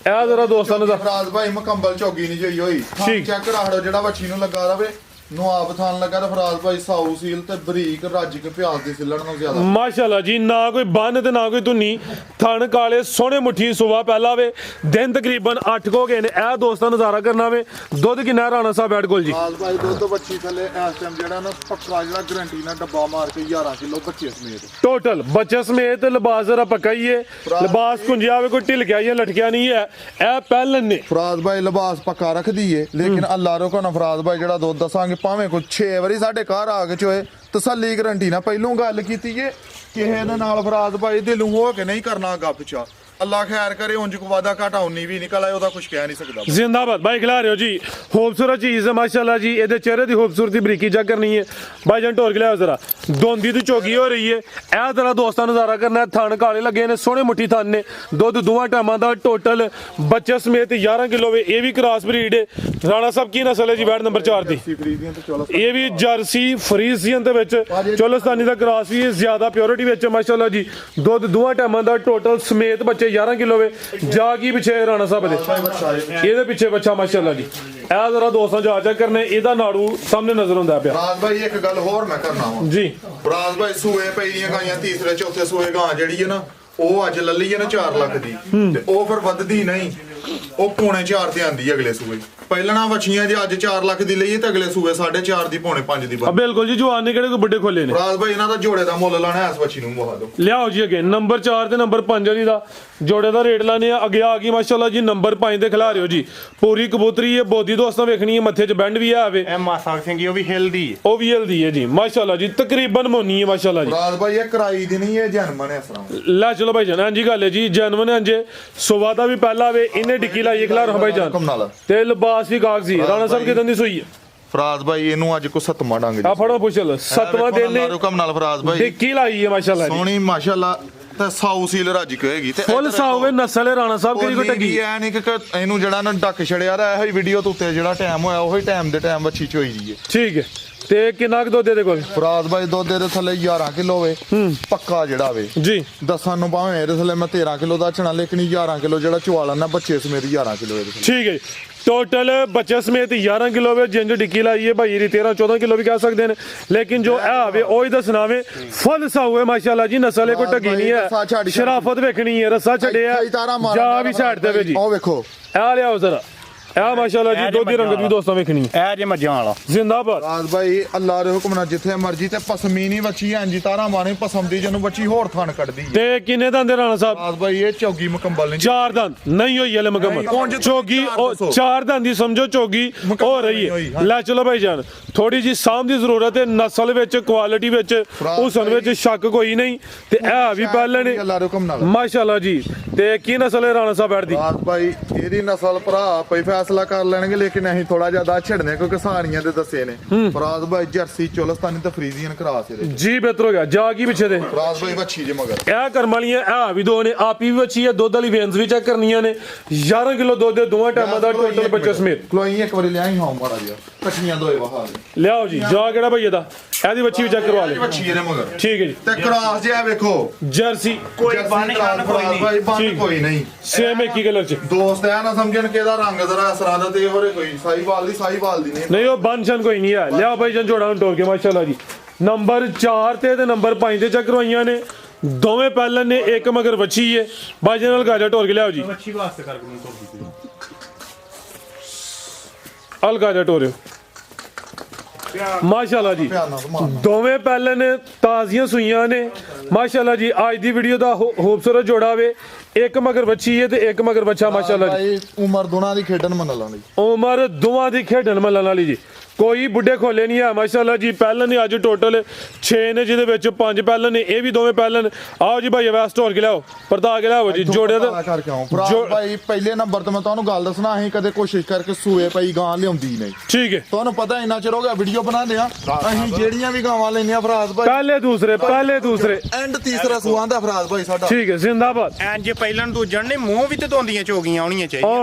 ਇਹ ਜ਼ਰਾ ਦੋਸਤਾਂ ਨੂੰ ਫਰਾਜ਼ ਭਾਈ ਮੁਕੰਮਲ ਚੌਗੀ ਨਹੀਂ ਜਈ ਹੋਈ ਠੀਕ। ਚੈੱਕ ਕਰਾ ਹੜੋ ਜਿਹੜਾ ਵੱਛੀ ਨੂੰ ਲੱਗਾ ਰਵੇ ਨਵਾਬ ਥਾਨ ਲੱਗਾ ਤੇ ਫਰਾਜ਼ ਭਾਈ ਸਾਊ ਸੀਲ ਤੇ ਬਰੀਕ ਰੱਜ ਕੇ ਪਿਆਜ਼ ਦੇ ਸਿੱਲਣ ਨੂੰ ਜ਼ਿਆਦਾ ਮਾਸ਼ਾਅੱਲਾ ਜੀ। ਨਾ ਕੋਈ ਬੰਨ ਤੇ ਨਾ ਕੋਈ ਧੁੰਨੀ, ਥਣ ਕਾਲੇ ਸੋਹਣੇ ਮੁੱਠੀ ਸੁਬਾ ਪਹਿਲਾ ਵੇ। ਦਿਨ ਤਕਰੀਬਨ 8 ਹੋ ਗਏ ਨੇ। ਇਹ ਦੋਸਤਾਂ ਨਜ਼ਾਰਾ ਕਰਨਾ ਵੇ। ਦੁੱਧ ਕਿੰਨਾ ਰਾਣਾ ਸਾਹਿਬ ਬੈਠ ਕੋਲ ਜੀ? ਫਰਾਜ਼ ਭਾਈ ਦੁੱਧ ਵੱਛੀ ਥੱਲੇ ਇਸ ਟਾਈਮ ਜਿਹੜਾ ਨਾ ਪੱਕਾ ਜਿਹੜਾ ਗਰੰਟੀ ਨਾਲ ਡੱਬਾ ਮਾਰ ਕੇ 11 ਕਿਲੋ ਬੱਚੇ ਸਮੇਤ ਟੋਟਲ ਬੱਚੇ ਸਮੇਤ ਲਿਬਾਸ ਜ਼ਰਾ ਪੱਕਾ ਹੀ ਹੈ। ਲਿਬਾਸ ਕੁੰਜਿਆ ਵੇ, ਕੋਈ ਢਿਲਕਿਆ ਜਾਂ ਲਟਕਿਆ ਨਹੀਂ ਹੈ। ਇਹ ਪਹਿਲਨ ਨੇ ਫਰਾਜ਼ ਭਾਈ ਲਿਬਾਸ ਪੱਕਾ ਰੱਖਦੀ ਏ, ਲੇਕਿਨ ਅੱਲਾ ਰੋਕੋ ਨਾ ਫਰਾਜ਼ ਭਾਈ ਜਿਹੜਾ ਦੁੱਧ ਦੱਸਾਂਗੇ ਭਾਵੇਂ ਕੋਈ 6 ਵਾਰੀ ਸਾਡੇ ਘਰ ਆ ਕੇ ਚੋਏ ਤਸੱਲੀ ਗਰੰਟੀ ਨਾ ਪਹਿਲੋਂ ਗੱਲ ਕੀਤੀ ਏ ਕਿਸੇ ਦੇ ਨਾਲ ਫਰਾਜ਼ ਭਾਈ ਦਿਲੋਂ ਹੋ ਕੇ ਨਹੀਂ ਕਰਨਾ ਗੱਪ ਚਾ। ਅੱਲਾ ਖੈਰ ਕਰੇ, ਉਂਝ ਕੋ ਵਾਦਾ ਘਾਟਾ ਉਨੀ ਵੀ ਨਿਕਲ ਆਏ ਉਹਦਾ ਕੁਝ ਕਹਿ ਨਹੀਂ ਸਕਦਾ। जिंदाबाद भाई खिला रहे हो जी। खूबसूरत चीज है माशाल्लाह जी। ਇਹਦੇ ਚਿਹਰੇ ਦੀ ਖੂਬਸੂਰਤੀ ਬਰੀਕੀ ਚੈੱਕ ਕਰਨੀ ਹੈ ਭਾਈ ਜਾਨ ਢੋਰ ਖਿਲਾਓ ਜ਼ਰਾ। ਦੋਂਦੀ ਦੀ ਚੋਗੀ ਹੋ ਰਹੀ ਹੈ। ਇਹ ਤਰ੍ਹਾਂ ਦੋਸਤਾਂ ਨੂੰ ਨਜ਼ਾਰਾ ਕਰਨਾ। ਥਣ ਕਾਲੇ ਲੱਗੇ ਨੇ, ਸੋਹਣੇ ਮੁੱਠੀ ਥਣ ਨੇ। ਦੁੱਧ ਦੋਵਾਂ ਟਾਈਮਾਂ ਦਾ ਟੋਟਲ ਬੱਚੇ ਸਮੇਤ 11 ਕਿਲੋ ਵੇ। ਇਹ ਵੀ ਕ੍ਰਾਸ ਬਰੀਡ ਹੈ। ਰਾਣਾ ਸਾਹਿਬ ਕੀ ਨਸਲ ਹੈ ਜੀ ਬੈਡ ਨੰਬਰ 4 ਦੀ? ਇਹ ਵੀ ਜਰਸੀ ਫਰੀਜ਼ੀਅਨ ਦੇ ਵਿੱਚ ਚੋਲਸਤਾਨੀ ਦਾ ਕ੍ਰਾਸ ਵੀ ਹੈ। ਜ਼ਿਆਦਾ ਪਿਓਰਿਟੀ ਵਿੱਚ ਮਾਸ਼ਾਅੱਲਾ ਜੀ। ਦੁੱਧ ਦੋਵਾਂ ਟਾਈਮਾਂ ਦਾ ਟੋਟਲ ਸਮੇਤ ਬੱਚੇ 11 ਕਿਲੋ ਵੇ। ਜਾ ਕੀ ਪਿੱਛੇ ਰਾਣਾ ਸਾਹਿਬ ਦੇ ਇਹਦੇ ਪਿੱਛੇ ਬੱਚਾ ਮਾਸ਼ਾਅੱਲਾ ਜੀ। ਇਹ ਜ਼ਰਾ ਦੋਸਤਾਂ ਜਾ ਚੈੱਕ ਕਰਨੇ। ਇਹਦਾ ਨਾੜੂ ਸਾਹਮਣੇ ਨਜ਼ਰ ਆਉਂਦਾ ਪਿਆ। ਫਰਾਜ਼ ਭਾਈ ਇੱਕ ਗੱਲ ਹੋਰ ਮੈਂ ਕਰਨਾ ਵਾ ਜੀ। ਫਰਾਜ਼ ਭਾਈ ਸੂਏ ਪਈਆਂ ਗਾਈਆਂ ਤੀਸਰੇ ਚੌਥੇ ਸੂਏ ਗਾਂ ਜਿਹੜੀ ਹੈ ਨਾ ਉਹ ਅੱਜ ਲੱਲੀ ਹੈ ਨਾ 4 ਲੱਖ ਦੀ ਤੇ ਉਹ ਫਿਰ ਵੱਧਦੀ ਨਹੀਂ, ਉਹ ਪੌਣੇ 4 ਤੇ ਆਂਦੀ ਅਗਲੇ ਸੂਏ। ਪਹਿਲਣਾ ਵੱਛੀਆਂ ਜੇ ਅੱਜ 4 ਲੱਖ ਦੀ ਲਈਏ ਤਾਂ ਅਗਲੇ ਸੂਏ 4.5 ਦੀ ਪੌਣੇ 5 ਦੀ ਆ ਬਿਲਕੁਲ ਜੀ। ਜਵਾਨ ਨੇ ਕਿਹੜੇ ਕੋਈ ਵੱਡੇ ਖੋਲੇ ਨੇ। ਫਰਾਜ਼ ਭਾਈ ਇਹਨਾਂ ਦਾ ਜੋੜੇ ਦਾ ਮੁੱਲ ਲਾਣਾ ਇਸ ਵੱਛੀ ਨੂੰ ਮੁਹਾ ਦਿਓ। ਲਿਆਓ ਜੀ ਅੱਗੇ ਨੰਬਰ 4 ਤੇ ਨੰਬਰ 5 ਵਾਲੀ ਦਾ ਜੋੜੇ ਦਾ ਰੇਟ ਲਾਣੇ ਆ। ਅੱਗੇ ਆ ਗਈ ਮਾਸ਼ਾਅੱਲਾ ਜੀ ਨੰਬਰ 5 ਦੇ ਖਿਲਾ ਰਹੇ ਹੋ ਜੀ। ਪੂਰੀ ਕਬੂਤਰੀ ਹੈ, ਬੋਦੀ ਦੋਸਤਾਂ ਵੇਖਣੀ ਹੈ, ਮੱਥੇ 'ਚ ਬੈਂਡ ਵੀ ਆਵੇ। ਇਹ ਮਾਸਾ ਸਿੰਘ ਉਹ ਵੀ ਹਿਲਦੀ ਹੈ, ਉਹ ਵੀ ਹਿਲਦੀ ਹੈ ਜੀ ਮਾਸ਼ਾਅੱਲਾ ਜੀ। ਤਕਰੀਬਨ ਮੋਨੀ ਹੈ ਮਾਸ਼ਾਅੱਲਾ ਜੀ। ਫਰਾਜ਼ ਭਾਈ ਇਹ ਕਰਾਈ ਦੀ ਨਹੀਂ, ਇਹ ਜਨਮ ਨੇ ਇਸ ਤਰ੍ਹਾਂ। ਲੈ ਚਲੋ ਭਾਈ ਜਾਨ ਹਾਂਜੀ ਗੱਲ ਹੈ ਜੀ। ਜਨਮ ਨੇ ਅੰਜੇ ਸੁਬਾ ਦਾ ਵੀ ਪਹਿਲਾ ਵੇ। ਇਹਨੇ ਡਿੱਕੀ ਲਾਈ ਖਿਲਾ ਰਹਾ ਭਾਈ ਜਾਨ ਤੇ ਲਿਬਾਸ ਵੀ ਕਾਗਜ਼ੀ। ਰਾਣਾ ਸਾਹਿਬ ਕਿਦਾਂ ਦੀ ਸੂਈ ਹੈ? ਫਰਾਜ਼ ਭਾਈ ਇਹਨੂੰ ਅੱਜ ਕੋ 7ਵਾਂ ਡੰਗ ਆ ਫੜੋ ਪੁੱਛ ਲਓ 7ਵਾਂ ਦਿਨ ਨੇ ਹੁਕਮ ਨਾਲ ਫਰਾਜ਼ ਭਾਈ ਡਿੱਕੀ ਲਾਈ ਹੈ ਮਾਸ਼ਾਅੱਲਾ ਜੀ। ਸੋਹਣੀ ਮਾਸ਼ਾਅੱਲਾ ਤੇ ਸਾਊ ਸੀਲ ਰੱਜ ਕੇ ਹੋਏਗੀ ਤੇ ਫੁੱਲ ਸਾਊ ਨਸਲ ਹੈ। ਰਾਣਾ ਸਾਹਿਬ ਕਿਹੜੀ ਕੋ ਟੱਗੀ ਐ ਨਹੀਂ ਕਿ ਇਹਨੂੰ ਜਿਹੜਾ ਨਾ ਡੱਕ ਛੜਿਆ ਦਾ ਇਹੋ ਹੀ ਵੀਡੀਓ ਤੋਂ ਉੱਤੇ ਜਿਹੜਾ ਟਾਈਮ ਹੋਇਆ ਉਹੀ ਟਾਈਮ ਦੇ ਟਾਈਮ ਵੱਛੀ ਚੋਈ ਦੀ ਹੈ। ਠੀਕ ਹੈ। ਤੇ ਕਿੰਨਾ ਕੁ ਦੁੱਧ ਇਹਦੇ ਕੋਲ? ਫਰਾਜ਼ ਭਾਈ ਦੁੱਧ ਦੇ ਥੱਲੇ 11 ਕਿਲੋ ਵੇ ਪੱਕਾ ਜਿਹੜਾ ਵੇ ਜੀ। ਦੱਸਾਂ ਨੂੰ ਭਾਵੇਂ ਇਹਦੇ ਥੱਲੇ ਮੈਂ 13 ਕਿਲੋ ਦਾ ਚਣਾ ਲੇਕਿਨ 11 ਕਿਲੋ ਜਿਹੜਾ ਚਵਾ ਲੈਣਾ ਬੱਚੇ ਸਮੇਤ 11 ਕਿਲੋ ਇਹਦੇ ਥੱਲੇ। ਠੀਕ ਹੈ। ਟੋਟਲ ਬੱਚੇ ਸਮੇਤ 11 ਕਿਲੋ ਵੇ। ਜਿੰਜ ਡਿੱਕੀ ਲਾਈ ਹੈ ਭਾਈ 13 14 ਕਿਲੋ ਵੀ ਕਹਿ ਸਕਦੇ ਨੇ, ਲੇਕਿਨ ਜੋ ਇਹ ਆਵੇ ਉਹ ਹੀ ਦੱਸਣਾ ਵੇ। ਫੁੱਲ ਸਾਊ ਹੈ ਮਾਸ਼ਾਅੱਲਾ ਜੀ। ਨਸਲ ਕੋਈ ਟੱਗੀ ਨਹੀਂ ਹੈ। ਸ਼ਰਾਫਤ ਵੇਖਣੀ ਹੈ। ਰੱਸਾ ਛੱਡਿਆ ਜਾ ਵੀ ਛੱਡ ਦੇਵੇ ਜੀ। ਉਹ ਵੇਖੋ ਆ ਲਿਆਓ ਜ਼ਰਾ। ਇਹ ਮਾਸ਼ਾਅੱਲਾ ਜੀ ਦੁੱਧ ਦੀ ਰੰਗਤ ਵੀ ਦੋਸਤਾਂ ਵੇਖਣੀ ਹੈ। ਇਹ ਜੇ ਮੱਝਾਂ ਵਾਲਾ ਜ਼ਿੰਦਾਬਾਦ। ਫਰਾਜ਼ ਭਾਈ ਅੱਲਾ ਦੇ ਹੁਕਮ ਨਾਲ ਜਿੱਥੇ ਮਰਜੀ ਤੇ ਪਸਮੀਨੀ ਵੱਛੀ ਐਂਜੀ ਤਾਰਾ ਮਾਰੇ ਪਸੰਦੀ ਜਿਹਨੂੰ ਵੱਛੀ ਹੋਰ ਥਣ ਕੱਢਦੀ ਹੈ। ਤੇ ਕਿੰਨੇ ਦੰਦ ਰਾਣਾ ਸਾਹਿਬ? ਫਰਾਜ਼ ਭਾਈ ਇਹ ਚੌਗੀ ਮੁਕੰਮਲ ਨਹੀਂ 4 ਦੰਦ ਨਹੀਂ ਹੋਈ ਹਲੇ ਮੁਕੰਮਲ। ਚੋਗੀ ਉਹ 4 ਦੰਦ ਦੀ ਸਮਝੋ ਚੋਗੀ ਹੋ ਰਹੀ ਹੈ। ਲੈ ਚਲੋ ਭਾਈ ਜਾਨ ਥੋੜੀ ਜੀ ਸਾਂਭ ਦੀ ਜ਼ਰੂਰਤ ਹੈ। ਨਸਲ ਵਿੱਚ ਕੁਆਲਿਟੀ ਵਿੱਚ ਹੁਸਨ ਵਿੱਚ ਸ਼ੱਕ ਕੋਈ ਨਹੀਂ ਤੇ ਇਹ ਵੀ ਪਾਲਣ ਨੇ ਅੱਲਾ ਦੇ ਹੁਕਮ ਨਾਲ ਮਾਸ਼ਾਅੱਲਾ ਜੀ। ਤੇ ਕੀ ਨਸਲ ਹੈ ਰਾਣਾ ਸਾਹਿਬ ਬੈਠਦੀ? ਫਰਾਜ਼ ਭਾਈ ਇਹਦੀ ਨਸਲ ਭਰਾ ਪਈ ਫੈਸਲਾ ਕਰ ਲੈਣਗੇ, ਲੇਕਿਨ ਅਸੀਂ ਥੋੜਾ ਜਿਆਦਾ ਛੱਡਨੇ ਕਿਉਂਕਿ ਸਾਰੀਆਂ ਦੇ ਦੱਸੇ ਨੇ। ਫਰਾਜ਼ ਭਾਈ ਜਰਸੀ ਚੋਲਸਤਾਨੀ ਤੇ ਫਰੀਜ਼ੀਅਨ ਕਰਾਸ ਇਹਦੇ ਜੀ। ਬਿਹਤਰ ਹੋ ਗਿਆ। ਜਾ ਕੀ ਪਿੱਛੇ ਦੇ ਫਰਾਜ਼ ਭਾਈ ਵੱਛੀ ਜੇ ਮਗਰ ਇਹ ਕਰਮ ਵਾਲੀਆਂ ਇਹ ਵੀ ਦੋ ਨੇ। ਆਪੀ ਵੀ ਵੱਛੀ ਹੈ। ਦੁੱਧ ਵਾਲੀ ਵੇਨਸ ਵੀ ਚੈੱਕ ਕਰਨੀਆਂ ਨੇ। 11 ਕਿਲੋ ਦੁੱਧ ਦੇ ਦੋਵਾਂ ਟਾਈਮਾਂ ਦਾ ਟੋਟਲ ਬੱਚੇ ਸਮੇਤ। ਕਲੋਈ ਇੱਕ ਵਾਰੀ ਲਿਆਈ ਹਾਂ ਮਾੜਾ ਜਿਹਾ ਕੱਚੀਆਂ ਦੋਏ ਵਹਾ ਦੇ ਲਿਆਓ ਜੀ। ਜਾ ਕਿਹੜਾ ਭਈਏ ਦਾ? ਇਹਦੀ ਬੱਚੀ ਵੀ ਚੈੱਕ ਕਰਵਾ ਲੈ। ਵੱਛੀ ਇਹਦੇ ਮਗਰ ਠੀਕ ਹੈ ਜੀ। ਤੇ ਕਰਾਸ ਜਿਹਾ ਵੇਖੋ ਜਰਸੀ ਕੋਈ ਬੰਨ ਖਾਨ ਕੋਈ ਨਹੀਂ। ਭਾਈ ਬੰਨ ਕੋਈ ਨਹੀਂ। ਸੇਮ ਇੱਕ ਹੀ ਕਲਰ ਚ। ਦੋਸਤ ਐ ਨਾ ਸਮਝਣ ਕਿ ਇਹਦਾ ਰੰਗ ਜ਼ਰਾ ਇਸ ਤਰ੍ਹਾਂ ਦਾ ਤੇ ਹੋਰੇ ਕੋਈ ਸਾਈਵਾਲ ਦੀ ਨਹੀਂ ਉਹ ਬੰਸ਼ਨ ਕੋਈ ਨਹੀਂ ਹੈ। ਲਿਆਓ ਭਾਈ ਜਨ ਜੋੜਾ ਟੋਰ ਕੇ ਮਾਸ਼ਾਅੱਲਾ ਜੀ। ਨੰਬਰ 4 ਤੇ ਨੰਬਰ 5 ਤੇ ਚੈੱਕ ਕਰਵਾਈਆਂ ਨੇ। ਦੋਵੇਂ ਪਹਿਲਾਂ ਨੇ ਇੱਕ ਮਗਰ ਵੱਛੀ ਹੈ। ਭਾਈ ਜਨ ਨਾਲ ਗਾਜਾ ਟੋਰ ਕੇ ਲਿਆਓ ਜੀ। ਮੱਛੀ ਵਾਸਤੇ ਕਰ ਨੂੰ ਤੋੜ ਦਿੱਤੀ। ਅਲ ਗਾਜਾ ਟੋਰਿਓ ਮਾਸ਼ਾਅੱਲਾ ਜੀ ਦੋਵੇਂ ਪਹਿਲੇ ਨੇ ਤਾਜ਼ੀਆਂ ਸੂਈਆਂ ਨੇ ਮਾਸ਼ਾਅੱਲਾ ਜੀ। ਅੱਜ ਦੀ ਵੀਡੀਓ ਦਾ ਖੂਬਸੂਰਤ ਜੋੜਾ ਵੇ, ਇੱਕ ਮਗਰ ਬੱਚੀ ਹੈ ਤੇ ਇੱਕ ਮਗਰ ਬੱਚਾ ਮਾਸ਼ਾਅੱਲਾ ਜੀ। ਭਾਈ ਉਮਰ ਦੋਨਾਂ ਦੀ ਖੇਡਣ ਮੰਨ ਲਾਂਗੇ, ਉਮਰ ਦੋਵਾਂ ਦੀ ਖੇਡਣ ਮੱਲਣ ਵਾਲੀ ਜੀ, ਕੋਈ ਬੁੱਢੇ ਖੋਲੇ ਨਹੀਂ ਹੈ ਮਾਸ਼ਾਅੱਲਾ ਜੀ। ਪਹਿਲਨ ਨੇ ਅੱਜ ਟੋਟਲ 6 ਨੇ, ਜਿਹਦੇ ਵਿੱਚ 5 ਪਹਿਲਨ ਨੇ, ਇਹ ਵੀ ਦੋਵੇਂ ਪਹਿਲਨ। ਆਓ ਜੀ ਭਾਈ ਵੈਸਟ ਹੋਰ ਕੇ ਲਿਆਓ, ਪਰਦਾ ਕੇ ਲਿਆਓ ਜੀ ਜੋੜੇ ਦਾ ਕਰਕੇ ਆਉਂ ਭਾਈ। ਪਹਿਲੇ ਨੰਬਰ ਤੇ ਮੈਂ ਤੁਹਾਨੂੰ ਗੱਲ ਦੱਸਣਾ, ਅਸੀਂ ਕਦੇ ਕੋਸ਼ਿਸ਼ ਕਰਕੇ ਸੂਏ ਭਾਈ ਗਾਂ ਲਿਆਉਂਦੀ ਨਹੀਂ, ਠੀਕ ਹੈ। ਤੁਹਾਨੂੰ ਪਤਾ ਇੰਨਾ ਚਿਰ ਹੋ ਗਿਆ ਵੀਡੀਓ ਬਣਾਉਂਦੇ ਆ, ਅਸੀਂ ਜਿਹੜੀਆਂ ਵੀ ਗਾਵਾਂ ਲੈਂਦੀਆਂ ਫਰਾਜ਼ ਭਾਈ ਪਹਿਲੇ ਦੂਸਰੇ ਐਂਡ ਤੀਸਰਾ ਸੂਆਂ ਦਾ ਫਰਾਜ਼ ਭਾਈ ਸਾਡਾ, ਠੀਕ ਹੈ। ਜ਼ਿੰਦਾਬਾਦ। ਐਂ ਜੇ ਪਹਿਲਾਂ ਨੂੰ ਦੂਜਣ ਨੇ ਮੂੰਹ ਵੀ ਤੇ ਧੋਂਦੀਆਂ ਚੋਗੀਆਂ ਆਉਣੀਆਂ